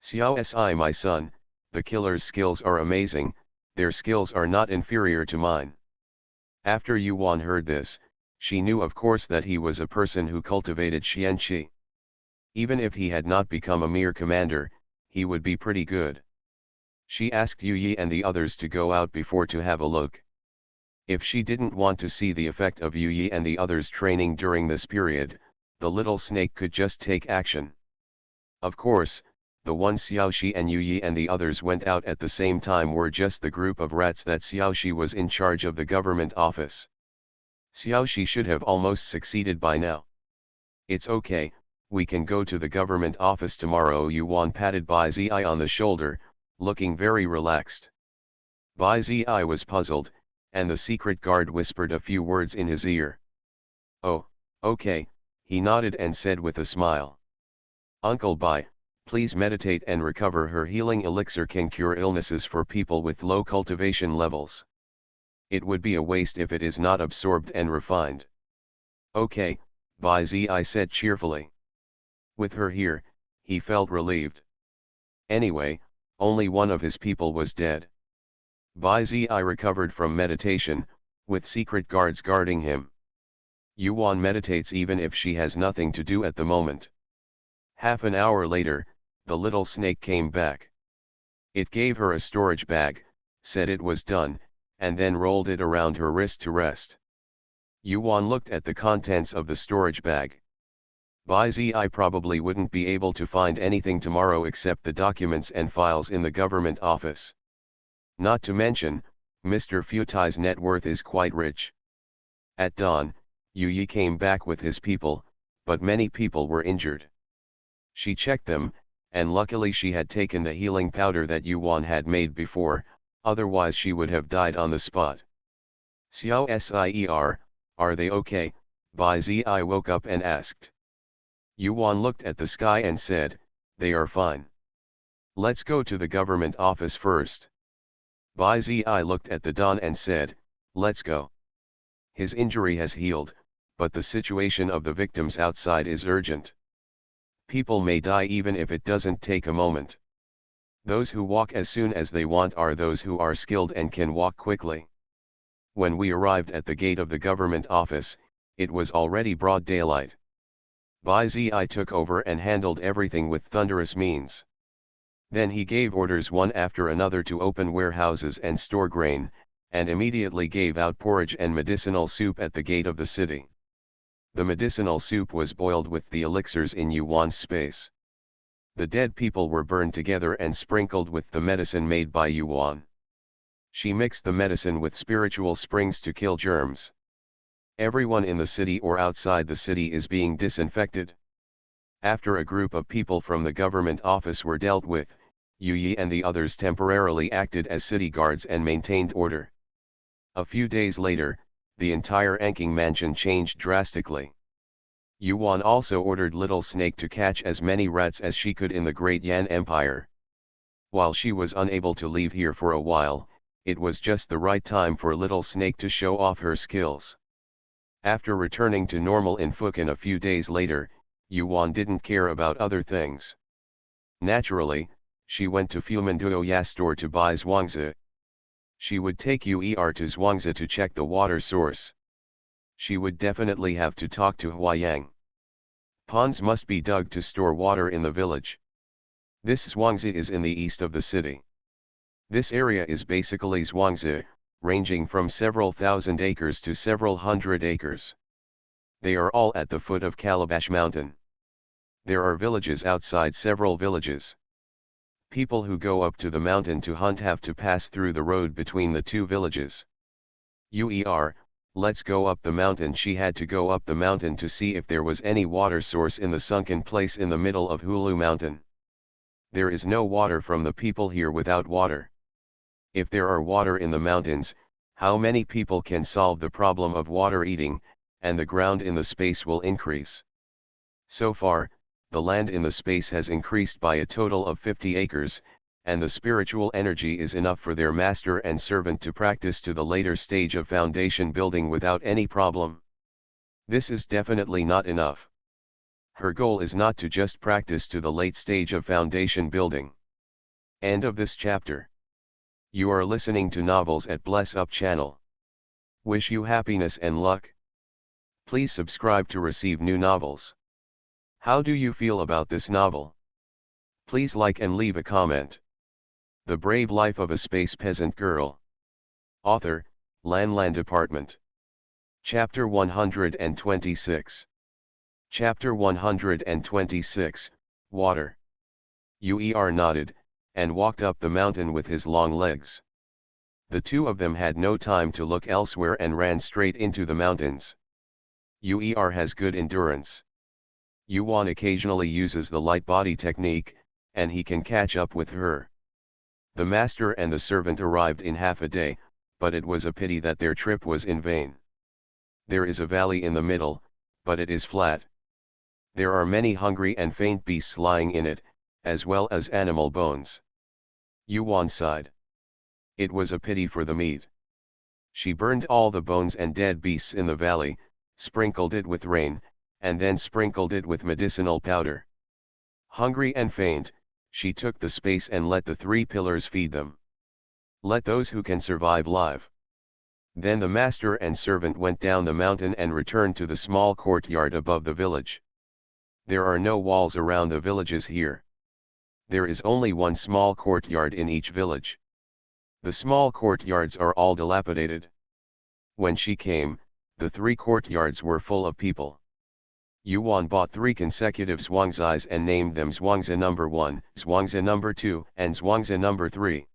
Xiao Si, my son, the killer's skills are amazing, their skills are not inferior to mine." After Yuan heard this, she knew of course that he was a person who cultivated Xianqi. Even if he had not become a mere commander, he would be pretty good. She asked Yu and the others to go out before to have a look. If she didn't want to see the effect of Yu and the others' training during this period, the little snake could just take action. Of course, the one Xiaoxi and Yu and the others went out at the same time were just the group of rats that Xiaoxi was in charge of the government office. Xiaoxi should have almost succeeded by now. "It's okay, we can go to the government office tomorrow." Yuan patted Bai Zi on the shoulder, looking very relaxed. Bai Zi was puzzled, and the secret guard whispered a few words in his ear. "Oh, okay," he nodded and said with a smile. "Uncle Bai, please meditate and recover. Her healing elixir can cure illnesses for people with low cultivation levels. It would be a waste if it is not absorbed and refined." "Okay," Bai Zi said cheerfully. With her here, he felt relieved. Anyway, only one of his people was dead. Bai Zi recovered from meditation, with secret guards guarding him. Yuan meditates even if she has nothing to do at the moment. Half an hour later, the little snake came back. It gave her a storage bag, said it was done, and then rolled it around her wrist to rest. Yuan looked at the contents of the storage bag. Bai Zi probably wouldn't be able to find anything tomorrow except the documents and files in the government office. Not to mention, Mr. Futai's net worth is quite rich. At dawn, Yu Yi came back with his people, but many people were injured. She checked them, and luckily she had taken the healing powder that Yuan had made before, otherwise she would have died on the spot. Xiao Sier, are they okay? Bai Zi woke up and asked. Yuan looked at the sky and said, they are fine. Let's go to the government office first. Bai Zi looked at the dawn and said, let's go. His injury has healed, but the situation of the victims outside is urgent. People may die even if it doesn't take a moment. Those who walk as soon as they want are those who are skilled and can walk quickly. When we arrived at the gate of the government office, it was already broad daylight. Bai Zi took over and handled everything with thunderous means. Then he gave orders one after another to open warehouses and store grain, and immediately gave out porridge and medicinal soup at the gate of the city. The medicinal soup was boiled with the elixirs in Yuan's space. The dead people were burned together and sprinkled with the medicine made by Yuan. She mixed the medicine with spiritual springs to kill germs. Everyone in the city or outside the city is being disinfected. After a group of people from the government office were dealt with, Yu Yi and the others temporarily acted as city guards and maintained order. A few days later, the entire Anking mansion changed drastically. Yuan also ordered Little Snake to catch as many rats as she could in the Great Yan Empire. While she was unable to leave here for a while, it was just the right time for Little Snake to show off her skills. After returning to normal in Fukin a few days later, Yuan didn't care about other things. Naturally, she went to Fumanduoya store to buy Zhuangzi. She would take Yer to Zhuangzi to check the water source. She would definitely have to talk to Huayang. Ponds must be dug to store water in the village. This Zhuangzi is in the east of the city. This area is basically Zhuangzi, ranging from several thousand acres to several hundred acres. They are all at the foot of Calabash Mountain. There are villages outside several villages. People who go up to the mountain to hunt have to pass through the road between the two villages. Let's go up the mountain. She had to go up the mountain to see if there was any water source in the sunken place in the middle of Hulu Mountain. There is no water from the people here without water. If there are water in the mountains, how many people can solve the problem of water eating, and the ground in the space will increase. So far, the land in the space has increased by a total of 50 acres, and the spiritual energy is enough for their master and servant to practice to the later stage of foundation building without any problem. This is definitely not enough. Her goal is not to just practice to the late stage of foundation building. End of this chapter. You are listening to Novels at Bless Up channel. Wish you happiness and luck. Please subscribe to receive new novels. How do you feel about this novel? Please like and leave a comment. The Brave Life of a Space Peasant Girl. Author, Lan Department. Chapter 126. Chapter 126, Water. Yer nodded, and walked up the mountain with his long legs. The two of them had no time to look elsewhere and ran straight into the mountains. Yer has good endurance. Yuan occasionally uses the light body technique, and he can catch up with her. The master and the servant arrived in half a day, but it was a pity that their trip was in vain. There is a valley in the middle, but it is flat. There are many hungry and faint beasts lying in it, as well as animal bones. Yuan sighed. It was a pity for the meat. She burned all the bones and dead beasts in the valley, sprinkled it with rain, and then sprinkled it with medicinal powder. Hungry and faint, She took the space and let the 3 pillars feed them. Let those who can survive live. Then the master and servant went down the mountain and returned to the small courtyard above the village. There are no walls around the villages here. There is only one small courtyard in each village. The small courtyards are all dilapidated. When she came, the 3 courtyards were full of people. Yuan bought 3 consecutive zhuangzis and named them Zhuangzi number 1, Zhuangzi number 2, and Zhuangzi number 3.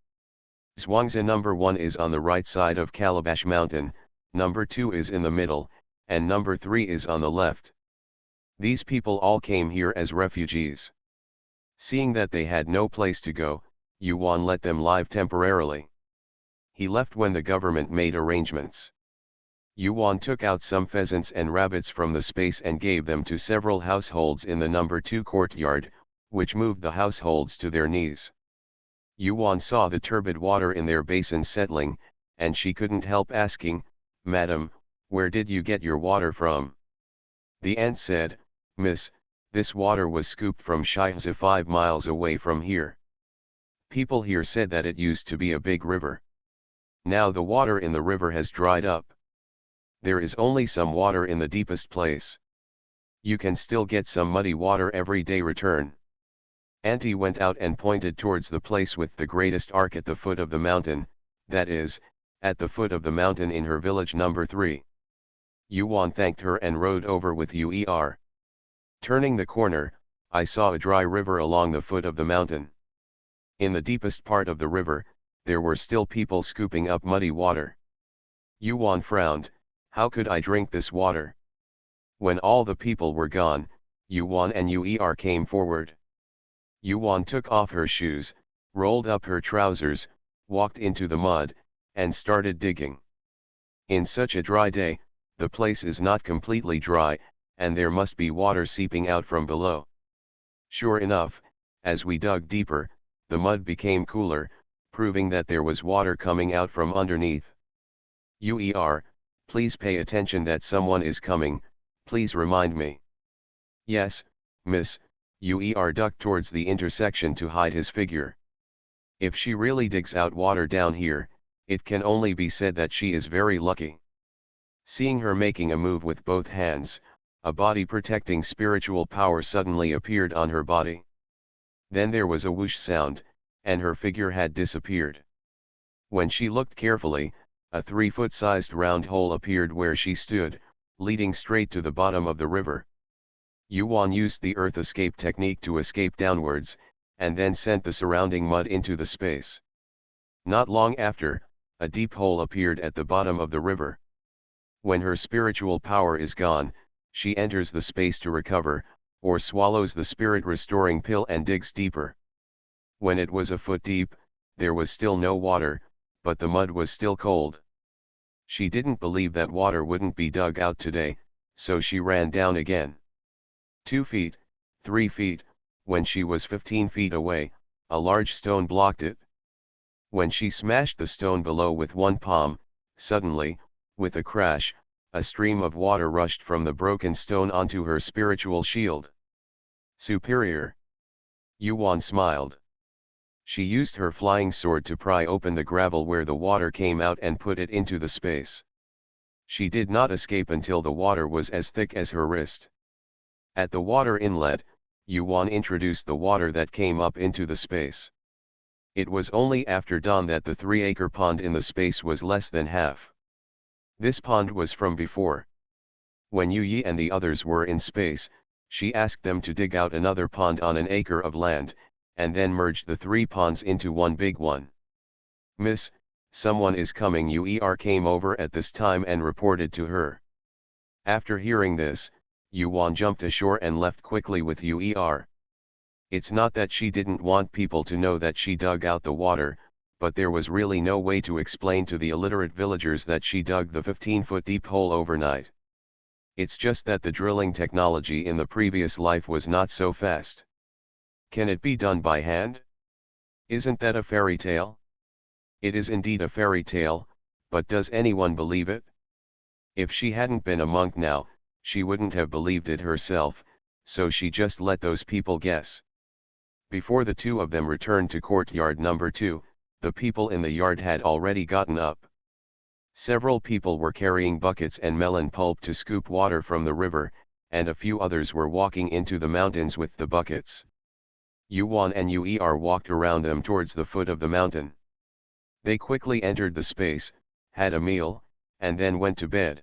Zhuangzi number 1 is on the right side of Calabash Mountain, number 2 is in the middle, and number 3 is on the left. These people all came here as refugees. Seeing that they had no place to go, Yuan let them live temporarily. He left when the government made arrangements. Yuan took out some pheasants and rabbits from the space and gave them to several households in the number 2 courtyard, which moved the households to their knees. Yuan saw the turbid water in their basins settling, and she couldn't help asking, "Madam, where did you get your water from?" The ant said, "Miss, this water was scooped from Shihzi 5 miles away from here. People here said that it used to be a big river. Now the water in the river has dried up. There is only some water in the deepest place. You can still get some muddy water every day. Return." Auntie went out and pointed towards the place with the greatest ark at the foot of the mountain, that is, at the foot of the mountain in her village number 3. Yuan thanked her and rode over with Uer. Turning the corner, I saw a dry river along the foot of the mountain. In the deepest part of the river, there were still people scooping up muddy water. Yuan frowned. How could I drink this water? When all the people were gone, Yuan and Uer came forward. Yuan took off her shoes, rolled up her trousers, walked into the mud, and started digging. In such a dry day, the place is not completely dry, and there must be water seeping out from below. Sure enough, as we dug deeper, the mud became cooler, proving that there was water coming out from underneath. Uer, please pay attention that someone is coming, please remind me. Yes, miss. Uer ducked towards the intersection to hide his figure. If she really digs out water down here, it can only be said that she is very lucky. Seeing her making a move with both hands, a body protecting spiritual power suddenly appeared on her body. Then there was a whoosh sound, and her figure had disappeared. When she looked carefully, a 3-foot-sized round hole appeared where she stood, leading straight to the bottom of the river. Yuan used the earth escape technique to escape downwards, and then sent the surrounding mud into the space. Not long after, a deep hole appeared at the bottom of the river. When her spiritual power is gone, she enters the space to recover, or swallows the spirit-restoring pill and digs deeper. When it was a foot deep, there was still no water, but the mud was still cold. She didn't believe that water wouldn't be dug out today, so she ran down again. 2 feet, 3 feet, when she was 15 feet away, a large stone blocked it. When she smashed the stone below with one palm, suddenly, with a crash, a stream of water rushed from the broken stone onto her spiritual shield. Superior. Yuan smiled. She used her flying sword to pry open the gravel where the water came out and put it into the space. She did not escape until the water was as thick as her wrist. At the water inlet, Yuan introduced the water that came up into the space. It was only after dawn that the 3-acre pond in the space was less than half. This pond was from before. When Yu Yi and the others were in space, she asked them to dig out another pond on an acre of land, and then merged the 3 ponds into one big one. Miss, someone is coming. Uer came over at this time and reported to her. After hearing this, Yuan jumped ashore and left quickly with Uer. It's not that she didn't want people to know that she dug out the water, but there was really no way to explain to the illiterate villagers that she dug the 15-foot deep hole overnight. It's just that the drilling technology in the previous life was not so fast. Can it be done by hand? Isn't that a fairy tale? It is indeed a fairy tale, but does anyone believe it? If she hadn't been a monk now, she wouldn't have believed it herself, so she just let those people guess. Before the two of them returned to courtyard number 2, the people in the yard had already gotten up. Several people were carrying buckets and melon pulp to scoop water from the river, and a few others were walking into the mountains with the buckets. Yuan and Uer walked around them towards the foot of the mountain. They quickly entered the space, had a meal, and then went to bed.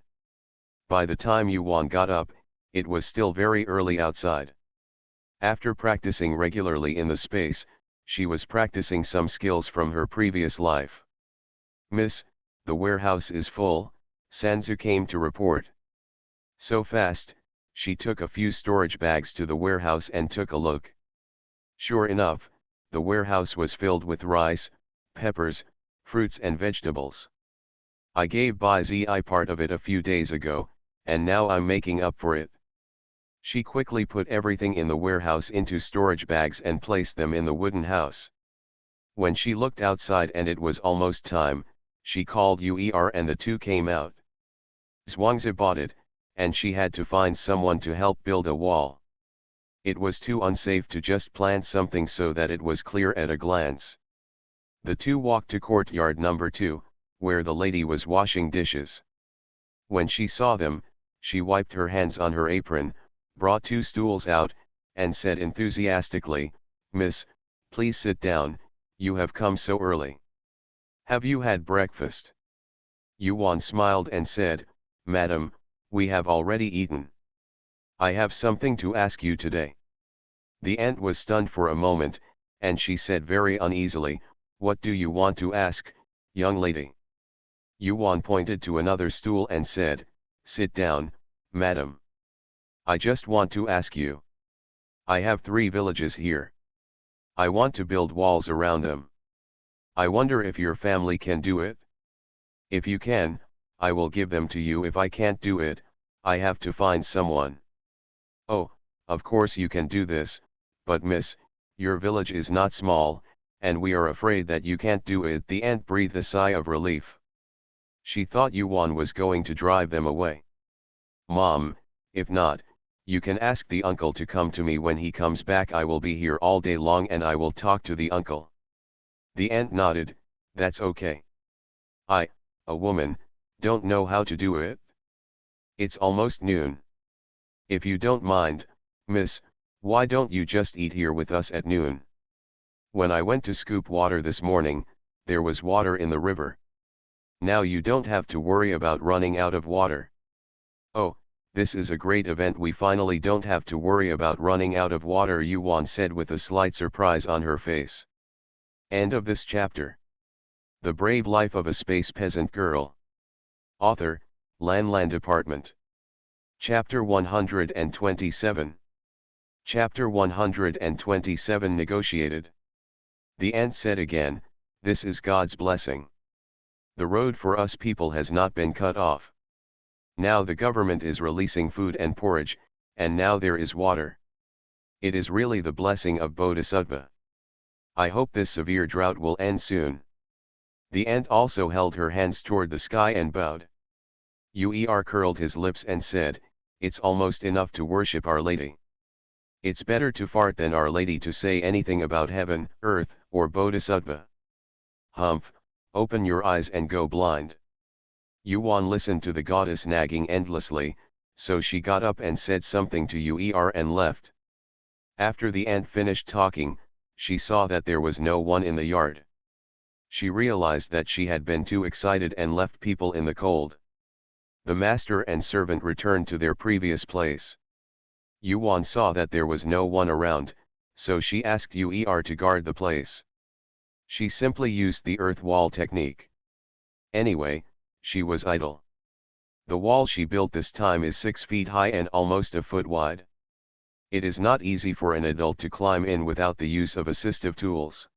By the time Yuan got up, it was still very early outside. After practicing regularly in the space, she was practicing some skills from her previous life. "Miss, the warehouse is full," Sanzu came to report. So fast, she took a few storage bags to the warehouse and took a look. Sure enough, the warehouse was filled with rice, peppers, fruits and vegetables. "I gave Bai Zi part of it a few days ago, and now I'm making up for it." She quickly put everything in the warehouse into storage bags and placed them in the wooden house. When she looked outside and it was almost time, she called Uer and the two came out. Zhuangzi bought it, and she had to find someone to help build a wall. It was too unsafe to just plant something so that it was clear at a glance. The two walked to courtyard number 2, where the lady was washing dishes. When she saw them, she wiped her hands on her apron, brought 2 stools out, and said enthusiastically, "Miss, please sit down, you have come so early. Have you had breakfast?" Yuan smiled and said, "Madam, we have already eaten. I have something to ask you today." The ant was stunned for a moment, and she said very uneasily, "What do you want to ask, young lady?" Yuan pointed to another stool and said, "Sit down, madam. I just want to ask you. I have 3 villages here. I want to build walls around them. I wonder if your family can do it? If you can, I will give them to you. If I can't do it, I have to find someone." "Oh, of course you can do this, but miss, your village is not small, and we are afraid that you can't do it." The ant breathed a sigh of relief. She thought Yuan was going to drive them away. "Mom, if not, you can ask the uncle to come to me when he comes back. I will be here all day long and I will talk to the uncle." The ant nodded, "That's okay. I, a woman, don't know how to do it. It's almost noon. If you don't mind, miss, why don't you just eat here with us at noon? When I went to scoop water this morning, there was water in the river. Now you don't have to worry about running out of water." "Oh, this is a great event. We finally don't have to worry about running out of water," Yuan said with a slight surprise on her face. End of this chapter. The Brave Life of a Space Peasant Girl. Author, Lan Department. Chapter 127. Chapter 127 Negotiated. The ant said again, "This is God's blessing. The road for us people has not been cut off. Now the government is releasing food and porridge, and now there is water. It is really the blessing of Bodhisattva. I hope this severe drought will end soon." The ant also held her hands toward the sky and bowed. Uer curled his lips and said, "It's almost enough to worship Our Lady. It's better to fart than Our Lady to say anything about heaven, earth, or Bodhisattva. Humph, open your eyes and go blind." Yuan listened to the goddess nagging endlessly, so she got up and said something to Uer and left. After the ant finished talking, she saw that there was no one in the yard. She realized that she had been too excited and left people in the cold. The master and servant returned to their previous place. Yuan saw that there was no one around, so she asked Uer to guard the place. She simply used the earth wall technique. Anyway, she was idle. The wall she built this time is 6 feet high and almost a foot wide. It is not easy for an adult to climb in without the use of assistive tools.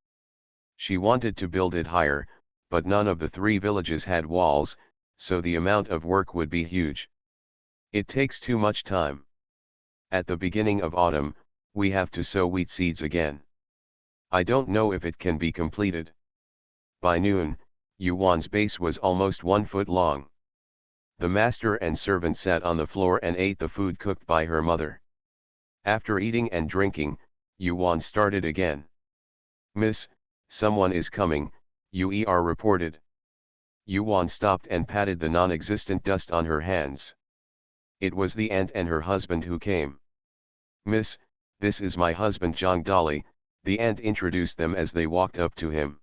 She wanted to build it higher, but none of the 3 villages had walls, so the amount of work would be huge. It takes too much time. At the beginning of autumn, we have to sow wheat seeds again. I don't know if it can be completed. By noon, Yuan's base was almost 1 foot long. The master and servant sat on the floor and ate the food cooked by her mother. After eating and drinking, Yuan started again. Miss, someone is coming, Yu reported. Yuan stopped and patted the non-existent dust on her hands. It was the aunt and her husband who came. Miss, this is my husband Zhang Dali, the aunt introduced them as they walked up to him.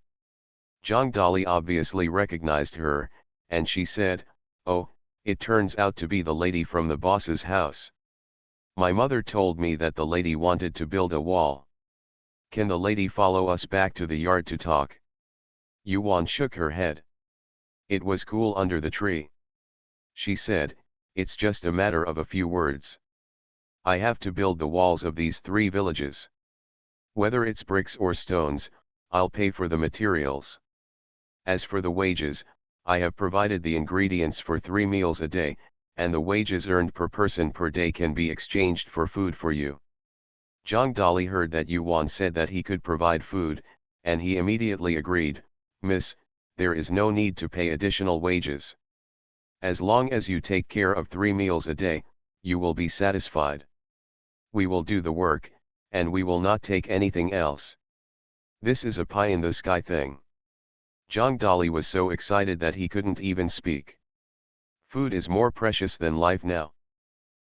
Zhang Dali obviously recognized her, and she said, "Oh, it turns out to be the lady from the boss's house. My mother told me that the lady wanted to build a wall. Can the lady follow us back to the yard to talk?" Yuan shook her head. It was cool under the tree. She said, "It's just a matter of a few words. I have to build the walls of these 3 villages. Whether it's bricks or stones, I'll pay for the materials. As for the wages, I have provided the ingredients for 3 meals a day, and the wages earned per person per day can be exchanged for food for you." Zhang Dali heard that Yuan said that he could provide food, and he immediately agreed, "Miss, there is no need to pay additional wages. As long as you take care of 3 meals a day, you will be satisfied. We will do the work, and we will not take anything else. This is a pie-in-the-sky thing." Zhang Dali was so excited that he couldn't even speak. Food is more precious than life now.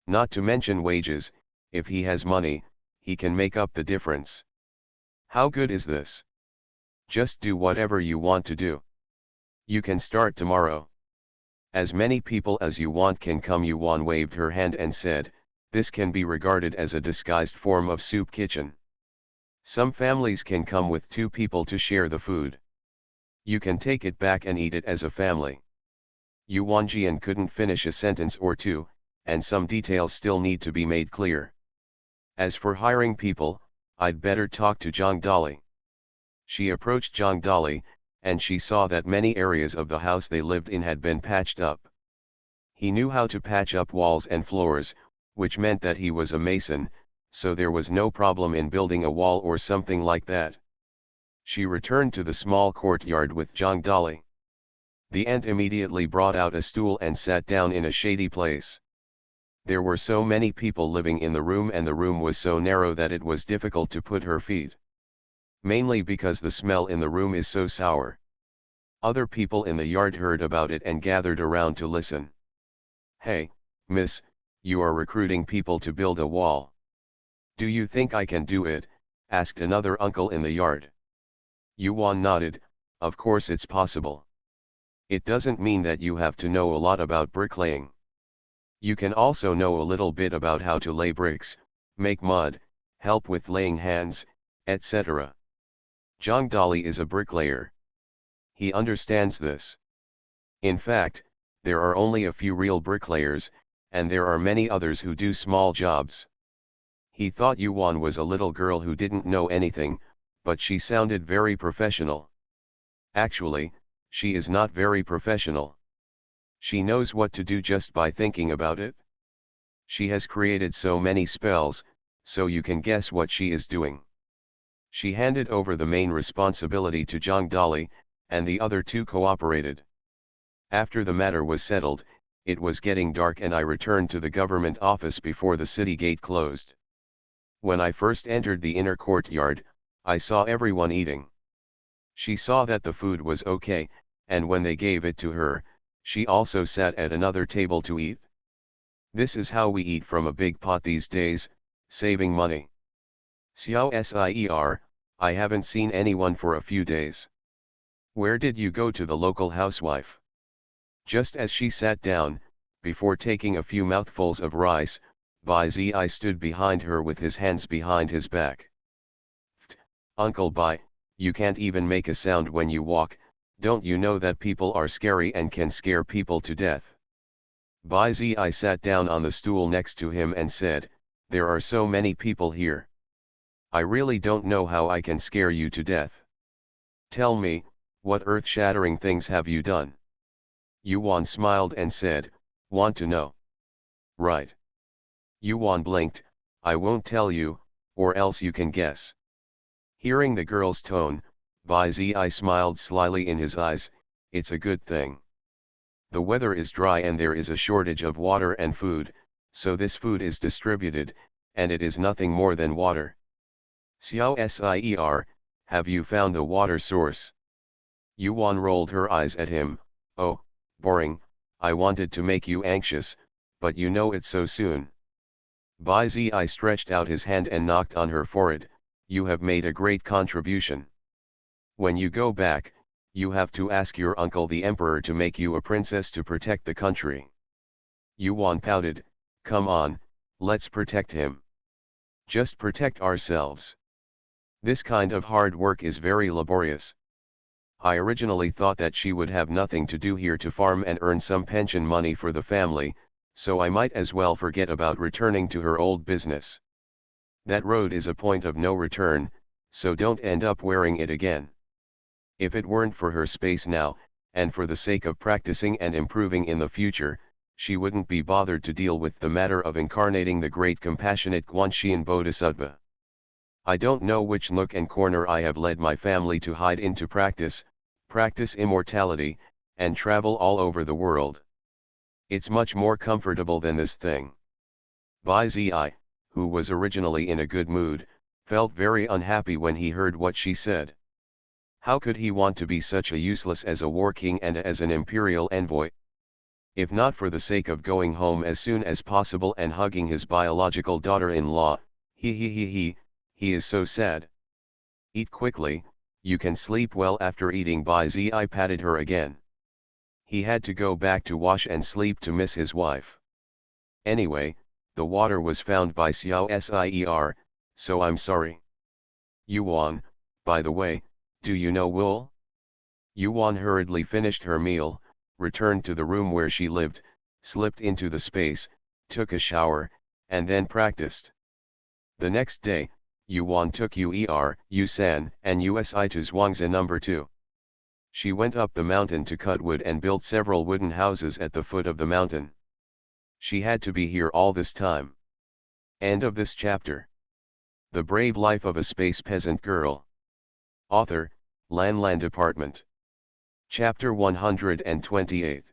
Not to mention wages, if he has money, he can make up the difference. How good is this? Just do whatever you want to do. You can start tomorrow. As many people as you want can come. Yuan waved her hand and said, "This can be regarded as a disguised form of soup kitchen. Some families can come with 2 people to share the food. You can take it back and eat it as a family." Yuan Jian couldn't finish a sentence or two, and some details still need to be made clear. "As for hiring people, I'd better talk to Zhang Dali." She approached Zhang Dali, and she saw that many areas of the house they lived in had been patched up. He knew how to patch up walls and floors, which meant that he was a mason, so there was no problem in building a wall or something like that. She returned to the small courtyard with Zhang Dali. The aunt immediately brought out a stool and sat down in a shady place. There were so many people living in the room, and the room was so narrow that it was difficult to put her feet. Mainly because the smell in the room is so sour. Other people in the yard heard about it and gathered around to listen. "Hey, miss, you are recruiting people to build a wall. Do you think I can do it?" asked another uncle in the yard. Yuan nodded, "Of course it's possible. It doesn't mean that you have to know a lot about bricklaying. You can also know a little bit about how to lay bricks, make mud, help with laying hands, etc. Zhang Dali is a bricklayer. He understands this. In fact, there are only a few real bricklayers, and there are many others who do small jobs." He thought Yuan was a little girl who didn't know anything, but she sounded very professional. Actually, she is not very professional. She knows what to do just by thinking about it. She has created so many spells, so you can guess what she is doing. She handed over the main responsibility to Zhang Dali, and the other 2 cooperated. After the matter was settled, it was getting dark and I returned to the government office before the city gate closed. When I first entered the inner courtyard, I saw everyone eating. She saw that the food was okay, and when they gave it to her, she also sat at another table to eat. This is how we eat from a big pot these days, saving money. Xiao Sier, I haven't seen anyone for a few days. Where did you go? To the local housewife. Just as she sat down, before taking a few mouthfuls of rice, Bai Zi stood behind her with his hands behind his back. "Ft, Uncle Bai, you can't even make a sound when you walk. Don't you know that people are scary and can scare people to death?" Bai Zi sat down on the stool next to him and said, "There are so many people here. I really don't know how I can scare you to death. Tell me, what earth-shattering things have you done?" Yuan smiled and said, "Want to know? Right." Yuan blinked, "I won't tell you, or else you can guess." Hearing the girl's tone, Bai Zi smiled slyly in his eyes. "It's a good thing. The weather is dry and there is a shortage of water and food, so this food is distributed, and it is nothing more than water. Xiao Sier, have you found the water source? Yuan rolled her eyes at him. Oh, boring, I wanted to make you anxious, but you know it so soon. Bai Zi stretched out his hand and knocked on her forehead. You have made a great contribution. When you go back, you have to ask your uncle the emperor to make you a princess to protect the country. Yuan pouted. Come on, let's protect him. Just protect ourselves. This kind of hard work is very laborious. I originally thought that she would have nothing to do here to farm and earn some pension money for the family, so I might as well forget about returning to her old business. That road is a point of no return, so don't end up wearing it again. If it weren't for her space now, and for the sake of practicing and improving in the future, she wouldn't be bothered to deal with the matter of incarnating the great compassionate Guanxian Bodhisattva. I don't know which nook and corner I have led my family to hide into practice immortality, and travel all over the world. It's much more comfortable than this thing. Bai Zi, who was originally in a good mood, felt very unhappy when he heard what she said. How could he want to be such a useless as a war king and as an imperial envoy? If not for the sake of going home as soon as possible and hugging his biological daughter-in-law, he is so sad. Eat quickly, you can sleep well after eating. Bai Zi patted her again. He had to go back to wash and sleep to miss his wife. Anyway, the water was found by Xiao Sier, so I'm sorry. Yuan, by the way, do you know wool? Yuan hurriedly finished her meal, returned to the room where she lived, slipped into the space, took a shower, and then practiced. The next day, Yuan took Yusan and Usi to Zhuangzi No. 2. She went up the mountain to cut wood and built several wooden houses at the foot of the mountain. She had to be here all this time. End of this chapter. The Brave Life of a Space Peasant Girl. Author, Lan Department. Chapter 128.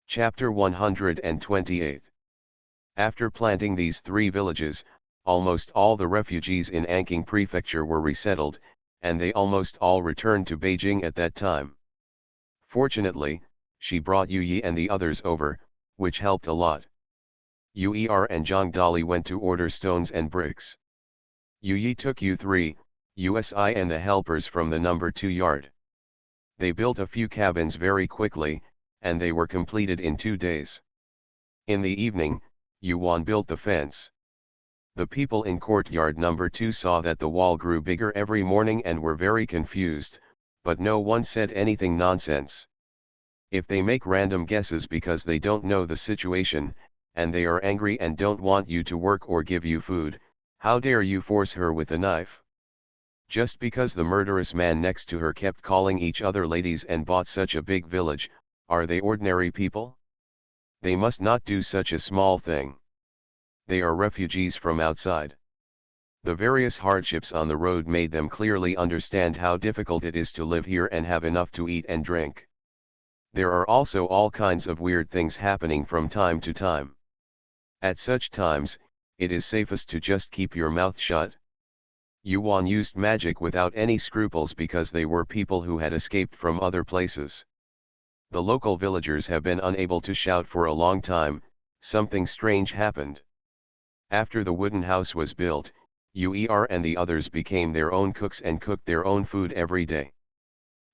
Chapter 128. After planting these 3 villages, almost all the refugees in Anqing Prefecture were resettled, and they almost all returned to Beijing at that time. Fortunately, she brought Yu Yi and the others over, which helped a lot. Yu and Zhang Dali went to order stones and bricks. Yu Yi took U3, USI and the helpers from the No. 2 yard. They built a few cabins very quickly, and they were completed in 2 days. In the evening, Yuan built the fence. The people in courtyard No. 2 saw that the wall grew bigger every morning and were very confused, but no one said anything nonsense. If they make random guesses because they don't know the situation, and they are angry and don't want you to work or give you food, how dare you force her with a knife? Just because the murderous man next to her kept calling each other ladies and bought such a big village, are they ordinary people? They must not do such a small thing. They are refugees from outside. The various hardships on the road made them clearly understand how difficult it is to live here and have enough to eat and drink. There are also all kinds of weird things happening from time to time. At such times, it is safest to just keep your mouth shut. Yuan used magic without any scruples because they were people who had escaped from other places. The local villagers have been unable to shout for a long time. Something strange happened. After the wooden house was built, Uer and the others became their own cooks and cooked their own food every day.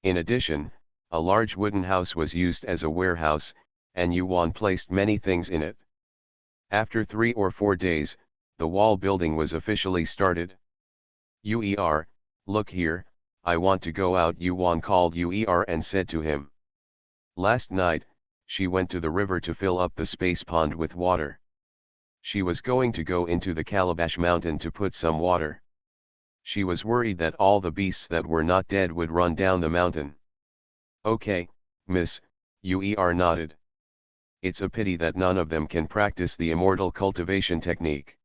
In addition, a large wooden house was used as a warehouse, and Yuan placed many things in it. After 3 or 4 days, the wall building was officially started. Uer, look here, I want to go out. Yuan called Uer and said to him. Last night, she went to the river to fill up the space pond with water. She was going to go into the Calabash Mountain to put some water. She was worried that all the beasts that were not dead would run down the mountain. Okay, miss, Uer nodded. It's a pity that none of them can practice the immortal cultivation technique.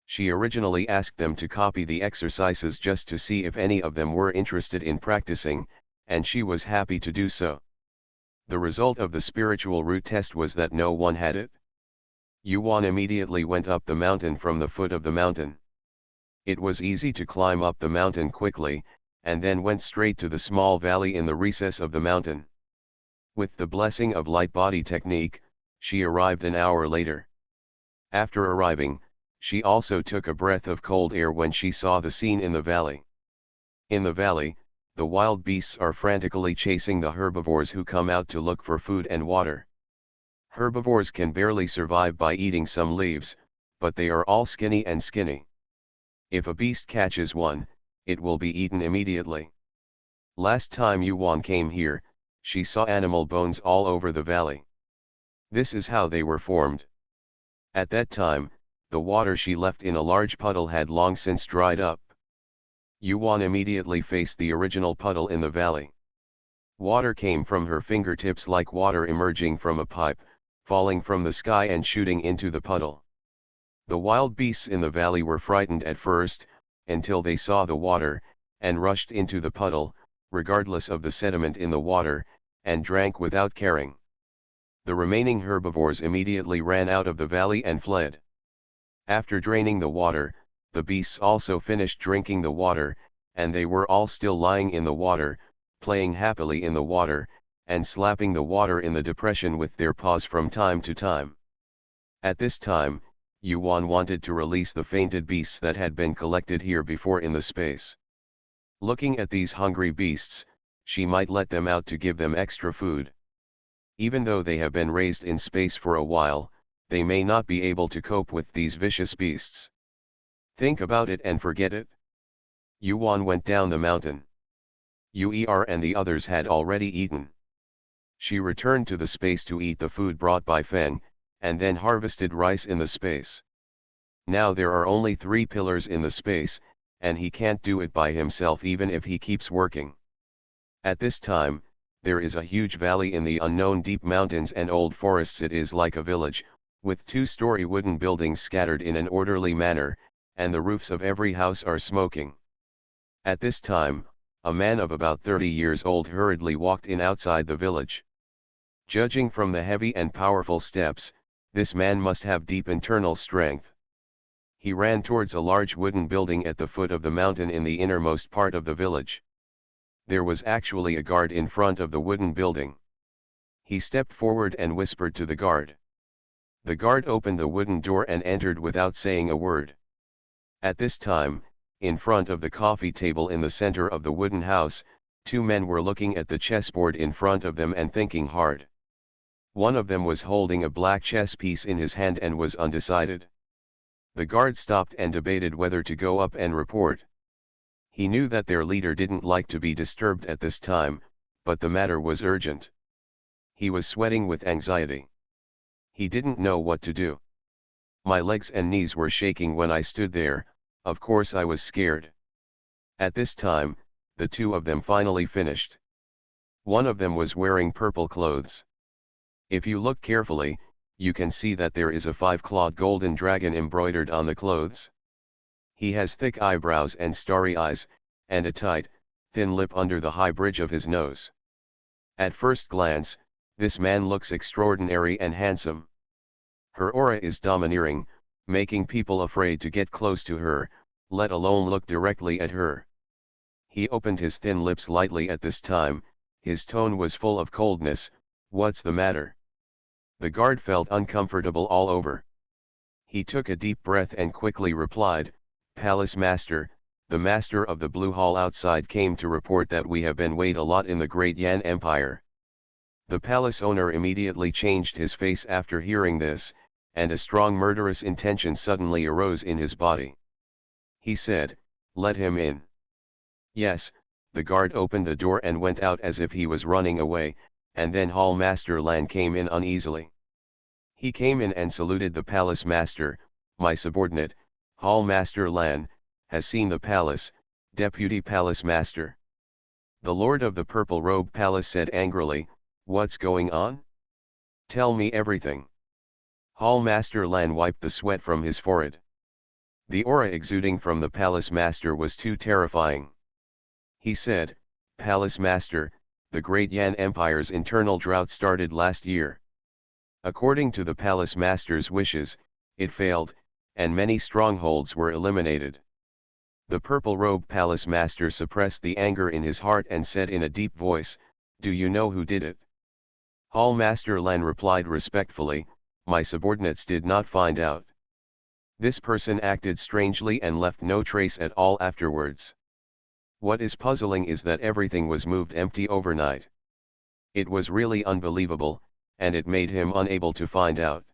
She originally asked them to copy the exercises just to see if any of them were interested in practicing, and she was happy to do so. The result of the spiritual root test was that no one had it. Yuan immediately went up the mountain from the foot of the mountain. It was easy to climb up the mountain quickly, and then went straight to the small valley in the recess of the mountain. With the blessing of light body technique, she arrived an hour later. After arriving, she also took a breath of cold air when she saw the scene in the valley. In the valley, the wild beasts are frantically chasing the herbivores who come out to look for food and water. Herbivores can barely survive by eating some leaves, but they are all skinny and skinny. If a beast catches one, it will be eaten immediately. Last time Yuan came here, she saw animal bones all over the valley. This is how they were formed. At that time, the water she left in a large puddle had long since dried up. Yuan immediately faced the original puddle in the valley. Water came from her fingertips like water emerging from a pipe, falling from the sky and shooting into the puddle. The wild beasts in the valley were frightened at first, until they saw the water, and rushed into the puddle, regardless of the sediment in the water, and drank without caring. The remaining herbivores immediately ran out of the valley and fled. After draining the water, the beasts also finished drinking the water, and they were all still lying in the water, playing happily in the water, and slapping the water in the depression with their paws from time to time. At this time, Yuan wanted to release the fainted beasts that had been collected here before in the space. Looking at these hungry beasts, she might let them out to give them extra food. Even though they have been raised in space for a while, they may not be able to cope with these vicious beasts. Think about it and forget it. Yuan went down the mountain. Uer and the others had already eaten. She returned to the space to eat the food brought by Feng, and then harvested rice in the space. Now there are only 3 pillars in the space, and he can't do it by himself even if he keeps working. At this time, there is a huge valley in the unknown deep mountains and old forests. It is like a village, with 2-story wooden buildings scattered in an orderly manner, and the roofs of every house are smoking. At this time, a man of about 30 years old hurriedly walked in outside the village. Judging from the heavy and powerful steps, this man must have deep internal strength. He ran towards a large wooden building at the foot of the mountain in the innermost part of the village. There was actually a guard in front of the wooden building. He stepped forward and whispered to the guard. The guard opened the wooden door and entered without saying a word. At this time, in front of the coffee table in the center of the wooden house, 2 men were looking at the chessboard in front of them and thinking hard. One of them was holding a black chess piece in his hand and was undecided. The guard stopped and debated whether to go up and report. He knew that their leader didn't like to be disturbed at this time, but the matter was urgent. He was sweating with anxiety. He didn't know what to do. My legs and knees were shaking when I stood there. Of course I was scared. At this time, the 2 of them finally finished. One of them was wearing purple clothes. If you look carefully, you can see that there is a 5-clawed golden dragon embroidered on the clothes. He has thick eyebrows and starry eyes, and a tight, thin lip under the high bridge of his nose. At first glance, this man looks extraordinary and handsome. Her aura is domineering, making people afraid to get close to her, let alone look directly at her. He opened his thin lips lightly at this time. His tone was full of coldness. What's the matter? The guard felt uncomfortable all over. He took a deep breath and quickly replied, Palace Master, the master of the Blue Hall outside came to report that we have been wait a lot in the Great Yan Empire. The palace owner immediately changed his face after hearing this, and a strong murderous intention suddenly arose in his body. He said, let him in. Yes, the guard opened the door and went out as if he was running away, and then Hall Master Lan came in uneasily. He came in and saluted the palace master. My subordinate, Hall Master Lan, has seen the palace, Deputy Palace Master. The Lord of the Purple Robe Palace said angrily, what's going on? Tell me everything. Hall Master Lan wiped the sweat from his forehead. The aura exuding from the Palace Master was too terrifying. He said, Palace Master, the Great Yan Empire's internal drought started last year. According to the Palace Master's wishes, it failed, and many strongholds were eliminated. The purple-robed palace master suppressed the anger in his heart and said in a deep voice, "Do you know who did it?" Hall Master Lan replied respectfully, "My subordinates did not find out. This person acted strangely and left no trace at all afterwards. What is puzzling is that everything was moved empty overnight. It was really unbelievable, and it made him unable to find out."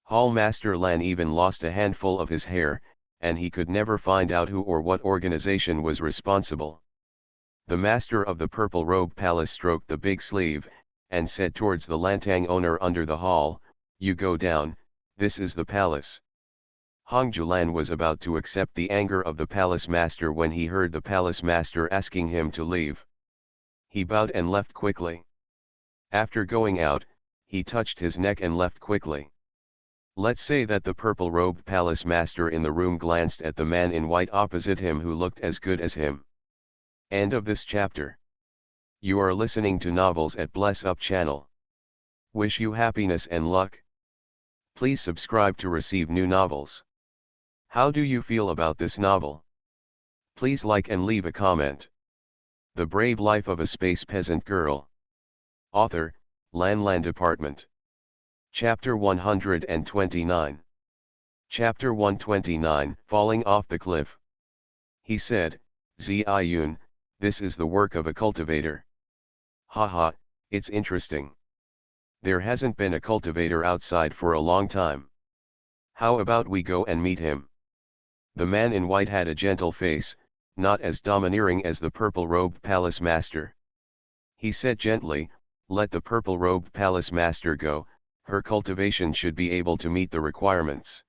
Hall Master Lan even lost a handful of his hair, and he could never find out who or what organization was responsible. The master of the purple robe palace stroked the big sleeve, and said towards the lantang owner under the hall, "You go down, this is the palace." Hong Julan was about to accept the anger of the palace master when he heard the palace master asking him to leave. He bowed and left quickly. After going out, he touched his neck and left quickly. Let's say that the purple-robed palace master in the room glanced at the man in white opposite him who looked as good as him. End of this chapter. You are listening to Novels at Bless Up channel. Wish you happiness and luck. Please subscribe to receive new novels. How do you feel about this novel? Please like and leave a comment. The Brave Life of a Space Peasant Girl. Author, Lan Department. Chapter 129. Chapter 129, Falling Off the Cliff. He said, "Ziyun, this is the work of a cultivator. Haha, it's interesting. There hasn't been a cultivator outside for a long time. How about we go and meet him?" The man in white had a gentle face, not as domineering as the purple-robed palace master. He said gently, "Let the purple-robed palace master go, her cultivation should be able to meet the requirements."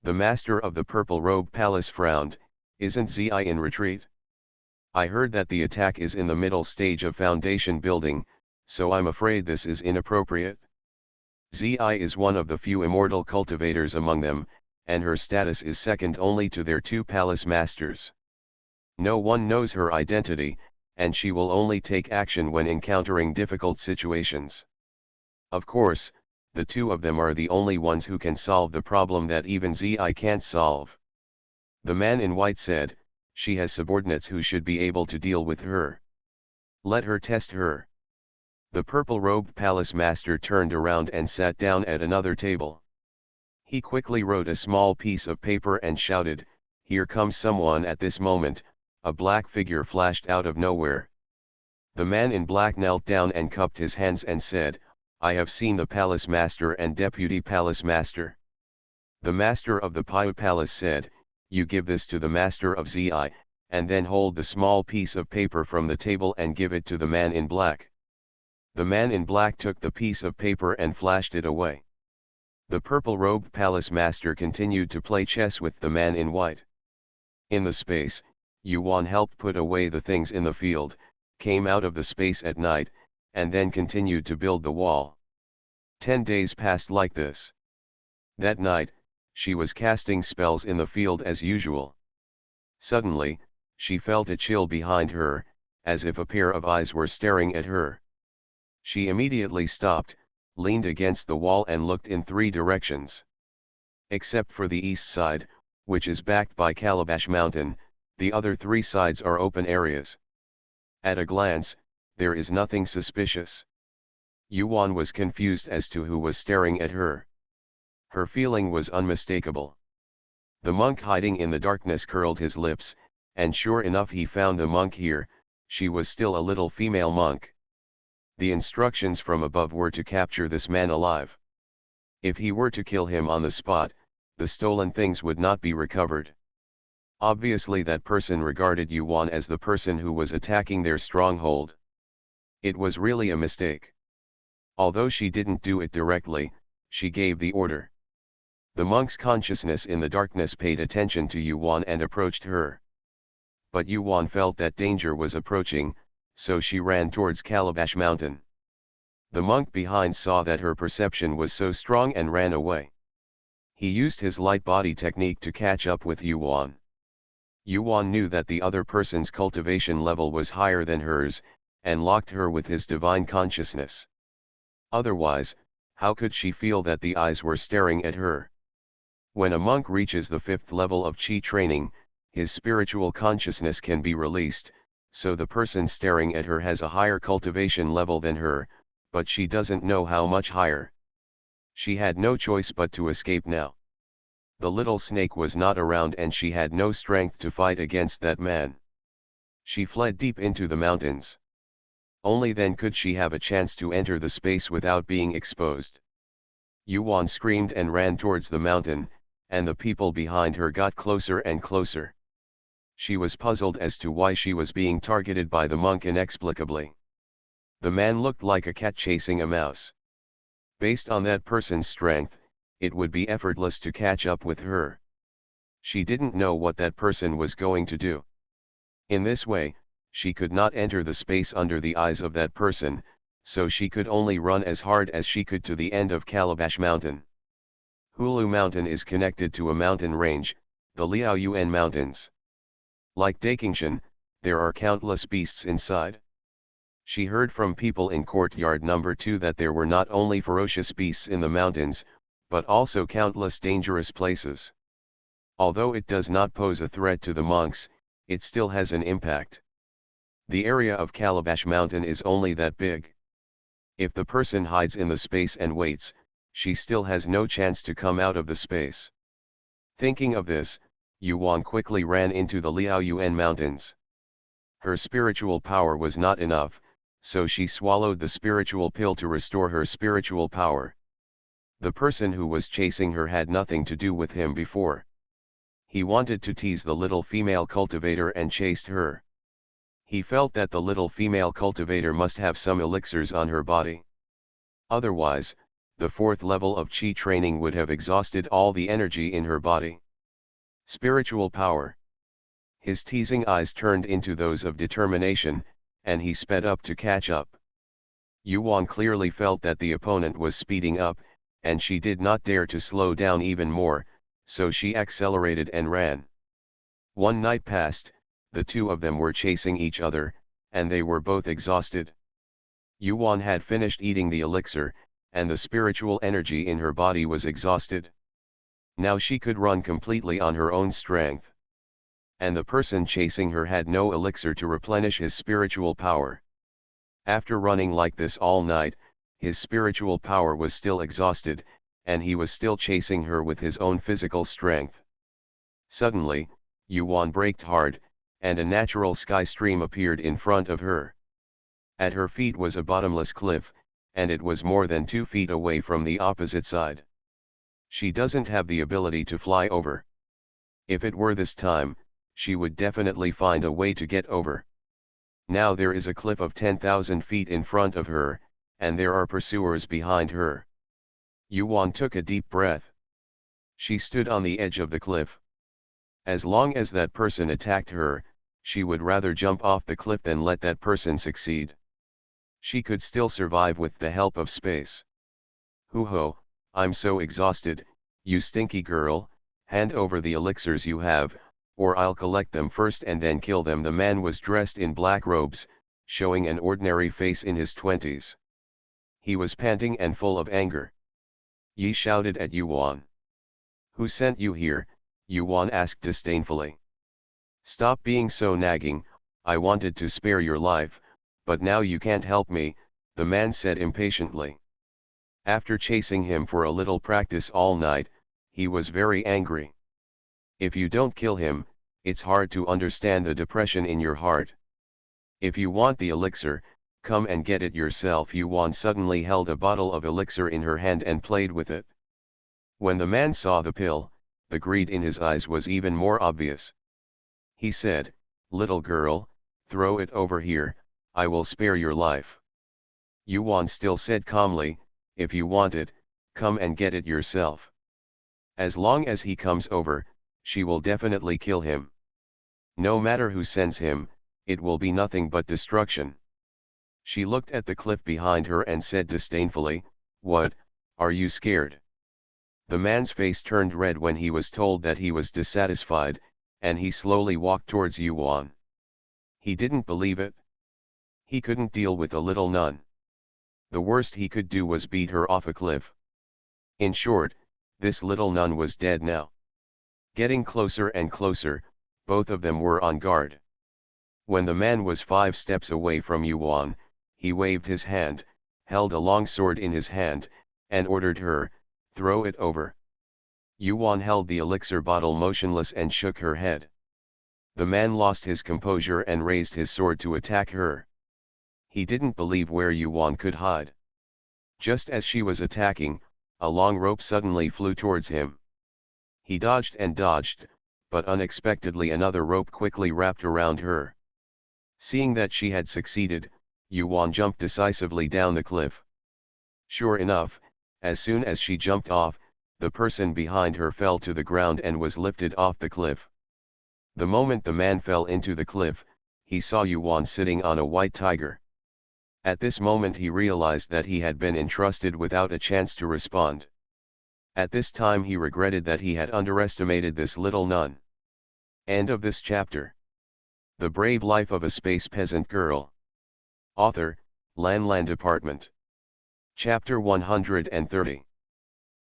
The master of the purple-robed palace frowned, "Isn't Zi in retreat? I heard that the attack is in the middle stage of foundation building, so I'm afraid this is inappropriate. Zi is one of the few immortal cultivators among them, and her status is second only to their two palace masters. No one knows her identity, and she will only take action when encountering difficult situations. Of course, the two of them are the only ones who can solve the problem that even Zi can't solve." The man in white said, "She has subordinates who should be able to deal with her. Let her test her." The purple-robed palace master turned around and sat down at another table. He quickly wrote a small piece of paper and shouted, "Here comes someone." At this moment, a black figure flashed out of nowhere. The man in black knelt down and cupped his hands and said, "I have seen the palace master and deputy palace master." The master of the Pai palace said, "You give this to the master of Zi, and then hold the small piece of paper from the table and give it to the man in black." The man in black took the piece of paper and flashed it away. The purple-robed palace master continued to play chess with the man in white. In the space, Yuan helped put away the things in the field, came out of the space at night, and then continued to build the wall. 10 days passed like this. That night, she was casting spells in the field as usual. Suddenly, she felt a chill behind her, as if a pair of eyes were staring at her. She immediately stopped, leaned against the wall and looked in 3 directions. Except for the east side, which is backed by Calabash Mountain, the other 3 sides are open areas. At a glance, there is nothing suspicious. Yuan was confused as to who was staring at her. Her feeling was unmistakable. The monk hiding in the darkness curled his lips, and sure enough he found the monk here. She was still a little female monk. The instructions from above were to capture this man alive. If he were to kill him on the spot, the stolen things would not be recovered. Obviously that person regarded Yuan as the person who was attacking their stronghold. It was really a mistake. Although she didn't do it directly, she gave the order. The monk's consciousness in the darkness paid attention to Yuan and approached her. But Yuan felt that danger was approaching, so she ran towards Calabash Mountain. The monk behind saw that her perception was so strong and ran away. He used his light body technique to catch up with Yuan. Yuan knew that the other person's cultivation level was higher than hers, and locked her with his divine consciousness. Otherwise, how could she feel that the eyes were staring at her? When a monk reaches the 5th level of Qi training, his spiritual consciousness can be released, so the person staring at her has a higher cultivation level than her, but she doesn't know how much higher. She had no choice but to escape now. The little snake was not around and she had no strength to fight against that man. She fled deep into the mountains. Only then could she have a chance to enter the space without being exposed. Yuan screamed and ran towards the mountain, and the people behind her got closer and closer. She was puzzled as to why she was being targeted by the monk inexplicably. The man looked like a cat chasing a mouse. Based on that person's strength, it would be effortless to catch up with her. She didn't know what that person was going to do. In this way, she could not enter the space under the eyes of that person, so she could only run as hard as she could to the end of Calabash Mountain. Hulu Mountain is connected to a mountain range, the Liaoyuan Mountains. Like Dakingshan, there are countless beasts inside. She heard from people in courtyard number 2 that there were not only ferocious beasts in the mountains, but also countless dangerous places. Although it does not pose a threat to the monks, it still has an impact. The area of Calabash Mountain is only that big. If the person hides in the space and waits, she still has no chance to come out of the space. Thinking of this, Yuan quickly ran into the Liaoyuan Mountains. Her spiritual power was not enough, so she swallowed the spiritual pill to restore her spiritual power. The person who was chasing her had nothing to do with him before. He wanted to tease the little female cultivator and chased her. He felt that the little female cultivator must have some elixirs on her body. Otherwise, the 4th level of Qi training would have exhausted all the energy in her body. Spiritual power. His teasing eyes turned into those of determination, and he sped up to catch up. Yuan clearly felt that the opponent was speeding up, and she did not dare to slow down even more, so she accelerated and ran. One night passed, the two of them were chasing each other, and they were both exhausted. Yuan had finished eating the elixir, and the spiritual energy in her body was exhausted. Now she could run completely on her own strength. And the person chasing her had no elixir to replenish his spiritual power. After running like this all night, his spiritual power was still exhausted, and he was still chasing her with his own physical strength. Suddenly, Yuan braked hard, and a natural sky stream appeared in front of her. At her feet was a bottomless cliff, and it was more than 2 feet away from the opposite side. She doesn't have the ability to fly over. If it were this time, she would definitely find a way to get over. Now there is a cliff of 10,000 feet in front of her, and there are pursuers behind her. Yuan took a deep breath. She stood on the edge of the cliff. As long as that person attacked her, she would rather jump off the cliff than let that person succeed. She could still survive with the help of space. Hoo-ho, I'm so exhausted, you stinky girl, hand over the elixirs you have, or I'll collect them first and then kill them. The man was dressed in black robes, showing an ordinary face in his 20s. He was panting and full of anger. Yi shouted at Yuan. Who sent you here? Yuan asked disdainfully. Stop being so nagging, I wanted to spare your life, but now you can't help me, the man said impatiently. After chasing him for a little practice all night, he was very angry. If you don't kill him, it's hard to understand the depression in your heart. If you want the elixir, come and get it yourself. Yuan suddenly held a bottle of elixir in her hand and played with it. When the man saw the pill, the greed in his eyes was even more obvious. He said, little girl, throw it over here, I will spare your life. Yuan still said calmly, if you want it, come and get it yourself. As long as he comes over, she will definitely kill him. No matter who sends him, it will be nothing but destruction. She looked at the cliff behind her and said disdainfully, what, are you scared? The man's face turned red when he was told that he was dissatisfied, and he slowly walked towards Yuan. He didn't believe it. He couldn't deal with a little nun. The worst he could do was beat her off a cliff. In short, this little nun was dead now. Getting closer and closer, Both of them were on guard. When the man was 5 steps away from Yuan, he waved his hand, held a long sword in his hand, and ordered her, "Throw it over." Yuan held the elixir bottle motionless and shook her head. The man lost his composure and raised his sword to attack her. He didn't believe where Yuan could hide. Just as she was attacking, a long rope suddenly flew towards him. He dodged and dodged, but unexpectedly another rope quickly wrapped around her. Seeing that she had succeeded, Yuan jumped decisively down the cliff. Sure enough, as soon as she jumped off, the person behind her fell to the ground and was lifted off the cliff. The moment the man fell into the cliff, he saw Yuan sitting on a white tiger. At this moment he realized that he had been entrusted without a chance to respond. At this time he regretted that he had underestimated this little nun. End of this chapter. The Brave Life of a Space Peasant Girl. Author, Lan Department. Chapter 130.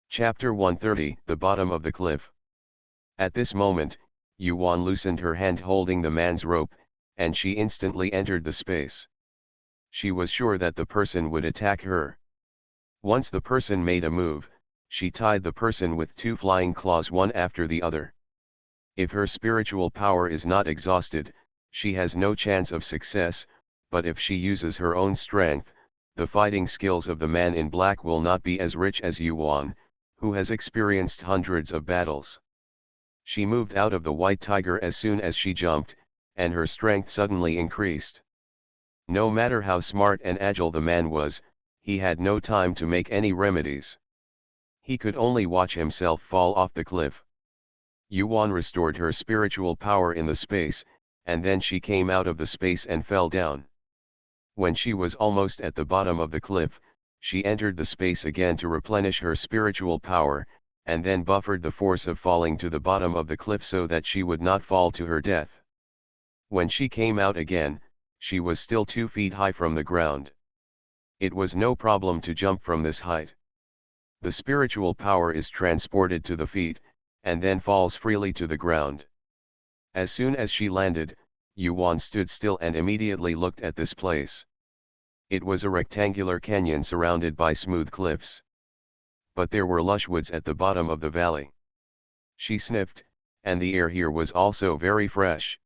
Chapter 130, The Bottom of the Cliff. At this moment, Yuan loosened her hand holding the man's rope, and she instantly entered the space. She was sure that the person would attack her. Once the person made a move, she tied the person with 2 flying claws one after the other. If her spiritual power is not exhausted, she has no chance of success, but if she uses her own strength, the fighting skills of the man in black will not be as rich as Yuan, who has experienced hundreds of battles. She moved out of the white tiger as soon as she jumped, and her strength suddenly increased. No matter how smart and agile the man was, he had no time to make any remedies. He could only watch himself fall off the cliff. Yuan restored her spiritual power in the space, and then she came out of the space and fell down. When she was almost at the bottom of the cliff, she entered the space again to replenish her spiritual power, and then buffered the force of falling to the bottom of the cliff so that she would not fall to her death. When she came out again, she was still 2 feet high from the ground. It was no problem to jump from this height. The spiritual power is transported to the feet, and then falls freely to the ground. As soon as she landed, Yuan stood still and immediately looked at this place. It was a rectangular canyon surrounded by smooth cliffs. But there were lush woods at the bottom of the valley. She sniffed, and the air here was also very fresh.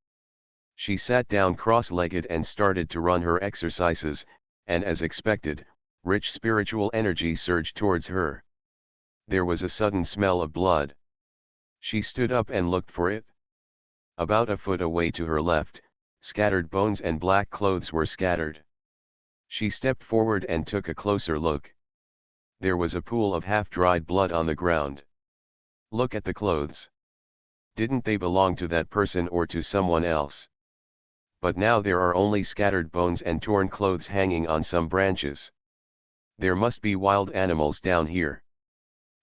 She sat down cross-legged and started to run her exercises, and as expected, rich spiritual energy surged towards her. There was a sudden smell of blood. She stood up and looked for it. About a foot away to her left, scattered bones and black clothes were scattered. She stepped forward and took a closer look. There was a pool of half-dried blood on the ground. Look at the clothes. Didn't they belong to that person or to someone else? But now there are only scattered bones and torn clothes hanging on some branches. There must be wild animals down here.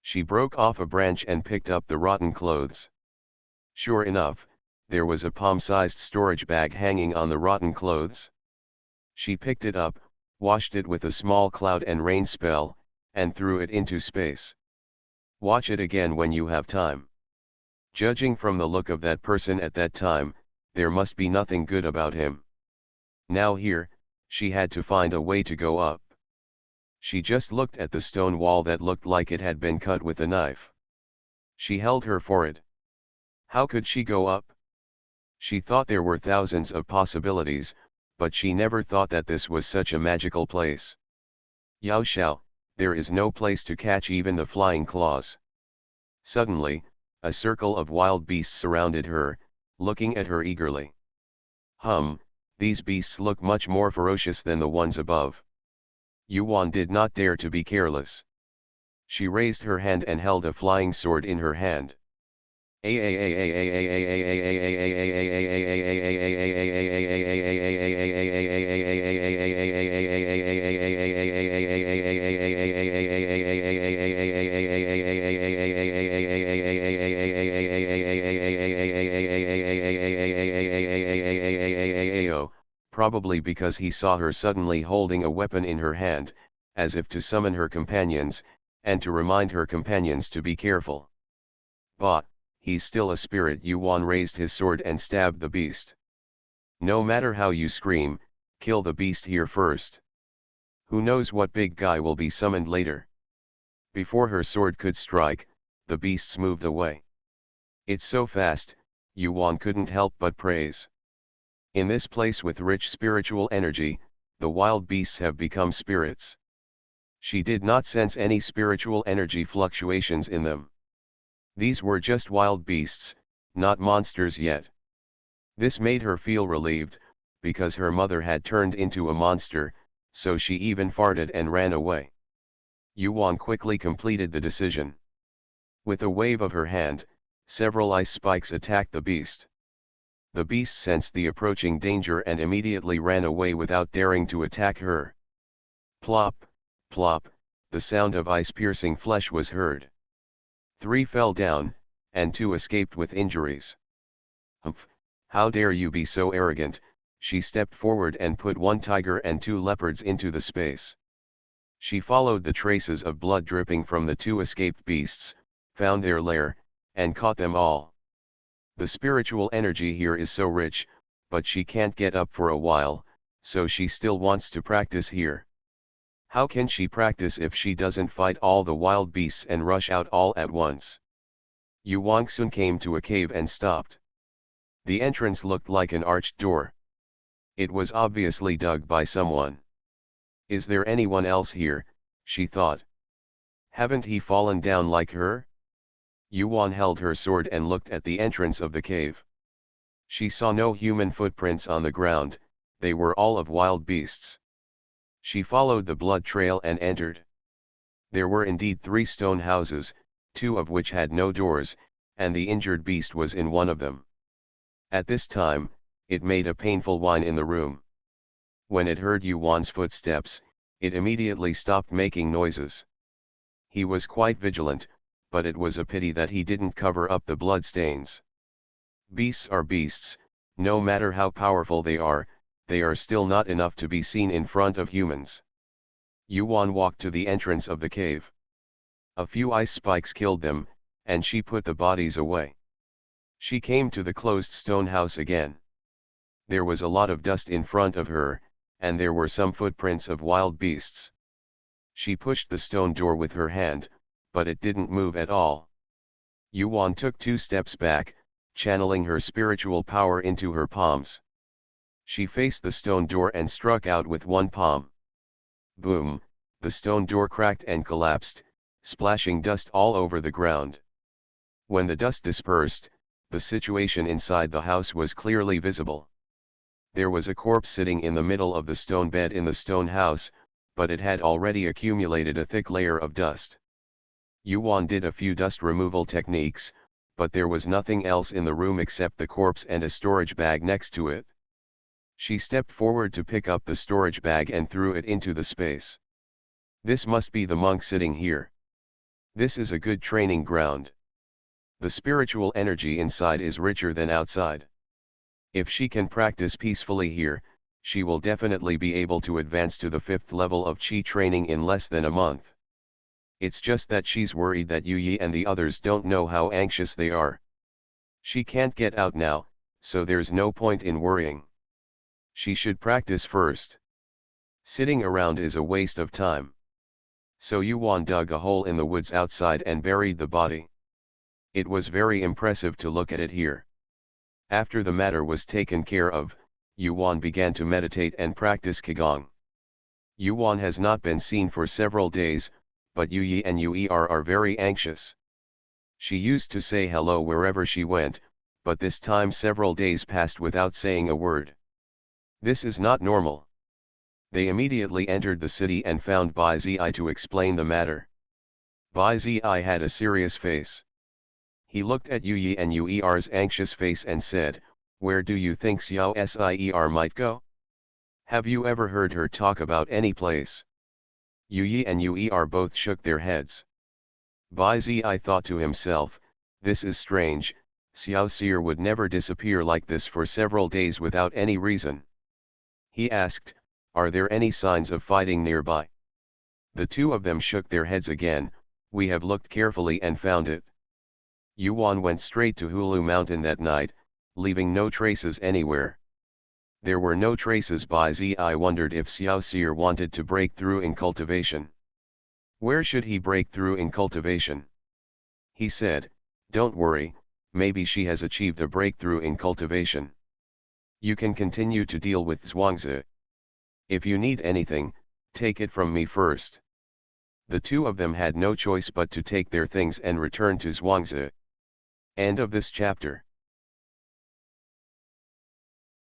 She broke off a branch and picked up the rotten clothes. Sure enough, there was a palm-sized storage bag hanging on the rotten clothes. She picked it up, washed it with a small cloud and rain spell, and threw it into space. Watch it again when you have time. Judging from the look of that person at that time, there must be nothing good about him. Now here, she had to find a way to go up. She just looked at the stone wall that looked like it had been cut with a knife. She held her forehead. How could she go up? She thought there were thousands of possibilities, but she never thought that this was such a magical place. Yao Xiao, there is no place to catch even the flying claws. Suddenly, a circle of wild beasts surrounded her, looking at her eagerly. These beasts look much more ferocious than the ones above. Yuan did not dare to be careless. She raised her hand and held a flying sword in her hand. Probably because he saw her suddenly holding a weapon in her hand, as if to summon her companions, and to remind her companions to be careful. Bah, he's still a spirit. Yuan raised his sword and stabbed the beast. No matter how you scream, kill the beast here first. Who knows what big guy will be summoned later. Before her sword could strike, the beasts moved away. It's so fast, Yuan couldn't help but praise. In this place with rich spiritual energy, the wild beasts have become spirits. She did not sense any spiritual energy fluctuations in them. These were just wild beasts, not monsters yet. This made her feel relieved, because her mother had turned into a monster, so she even farted and ran away. Yuan quickly completed the decision. With a wave of her hand, several ice spikes attacked the beast. The beast sensed the approaching danger and immediately ran away without daring to attack her. Plop, plop, the sound of ice-piercing flesh was heard. 3 fell down, and 2 escaped with injuries. Humph, how dare you be so arrogant, she stepped forward and put 1 tiger and 2 leopards into the space. She followed the traces of blood dripping from the 2 escaped beasts, found their lair, and caught them all. The spiritual energy here is so rich, but she can't get up for a while, so she still wants to practice here. How can she practice if she doesn't fight all the wild beasts and rush out all at once? Yuan soon came to a cave and stopped. The entrance looked like an arched door. It was obviously dug by someone. Is there anyone else here, she thought. Haven't he fallen down like her? Yuan held her sword and looked at the entrance of the cave. She saw no human footprints on the ground, they were all of wild beasts. She followed the blood trail and entered. There were indeed 3 stone houses, 2 of which had no doors, and the injured beast was in one of them. At this time, it made a painful whine in the room. When it heard Yuan's footsteps, it immediately stopped making noises. He was quite vigilant, but it was a pity that he didn't cover up the blood stains. Beasts are beasts, no matter how powerful they are still not enough to be seen in front of humans. Yuan walked to the entrance of the cave. A few ice spikes killed them, and she put the bodies away. She came to the closed stone house again. There was a lot of dust in front of her, and there were some footprints of wild beasts. She pushed the stone door with her hand, but it didn't move at all. Yuan took 2 steps back, channeling her spiritual power into her palms. She faced the stone door and struck out with 1 palm. Boom, the stone door cracked and collapsed, splashing dust all over the ground. When the dust dispersed, the situation inside the house was clearly visible. There was a corpse sitting in the middle of the stone bed in the stone house, but it had already accumulated a thick layer of dust. Yuan did a few dust removal techniques, but there was nothing else in the room except the corpse and a storage bag next to it. She stepped forward to pick up the storage bag and threw it into the space. This must be the monk sitting here. This is a good training ground. The spiritual energy inside is richer than outside. If she can practice peacefully here, she will definitely be able to advance to the 5th level of Qi training in less than a month. It's just that she's worried that Yu Yi and the others don't know how anxious they are. She can't get out now, so there's no point in worrying. She should practice first. Sitting around is a waste of time. So Yuan dug a hole in the woods outside and buried the body. It was very impressive to look at it here. After the matter was taken care of, Yuan began to meditate and practice Qigong. Yuan has not been seen for several days, but Yu Yi and Yu are very anxious. She used to say hello wherever she went, but this time several days passed without saying a word. This is not normal. They immediately entered the city and found Bai Zi to explain the matter. Bai Zi had a serious face. He looked at Yu Yi and Yuer's anxious face and said, "Where do you think Xiao Sier might go? Have you ever heard her talk about any place?" Yu Yi and Yuer both shook their heads. Bai Zi thought to himself, this is strange, Xiao Sier would never disappear like this for several days without any reason. He asked, "Are there any signs of fighting nearby?" The 2 of them shook their heads again, "We have looked carefully and found it." Yuan went straight to Hulu Mountain that night, leaving no traces anywhere. There were no traces by Zi. Wondered if Xiao Seer wanted to break through in cultivation. Where should he break through in cultivation? He said, "Don't worry, maybe she has achieved a breakthrough in cultivation. You can continue to deal with Zhuangzi. If you need anything, take it from me first." The two of them had no choice but to take their things and return to Zhuangzi. End of this chapter.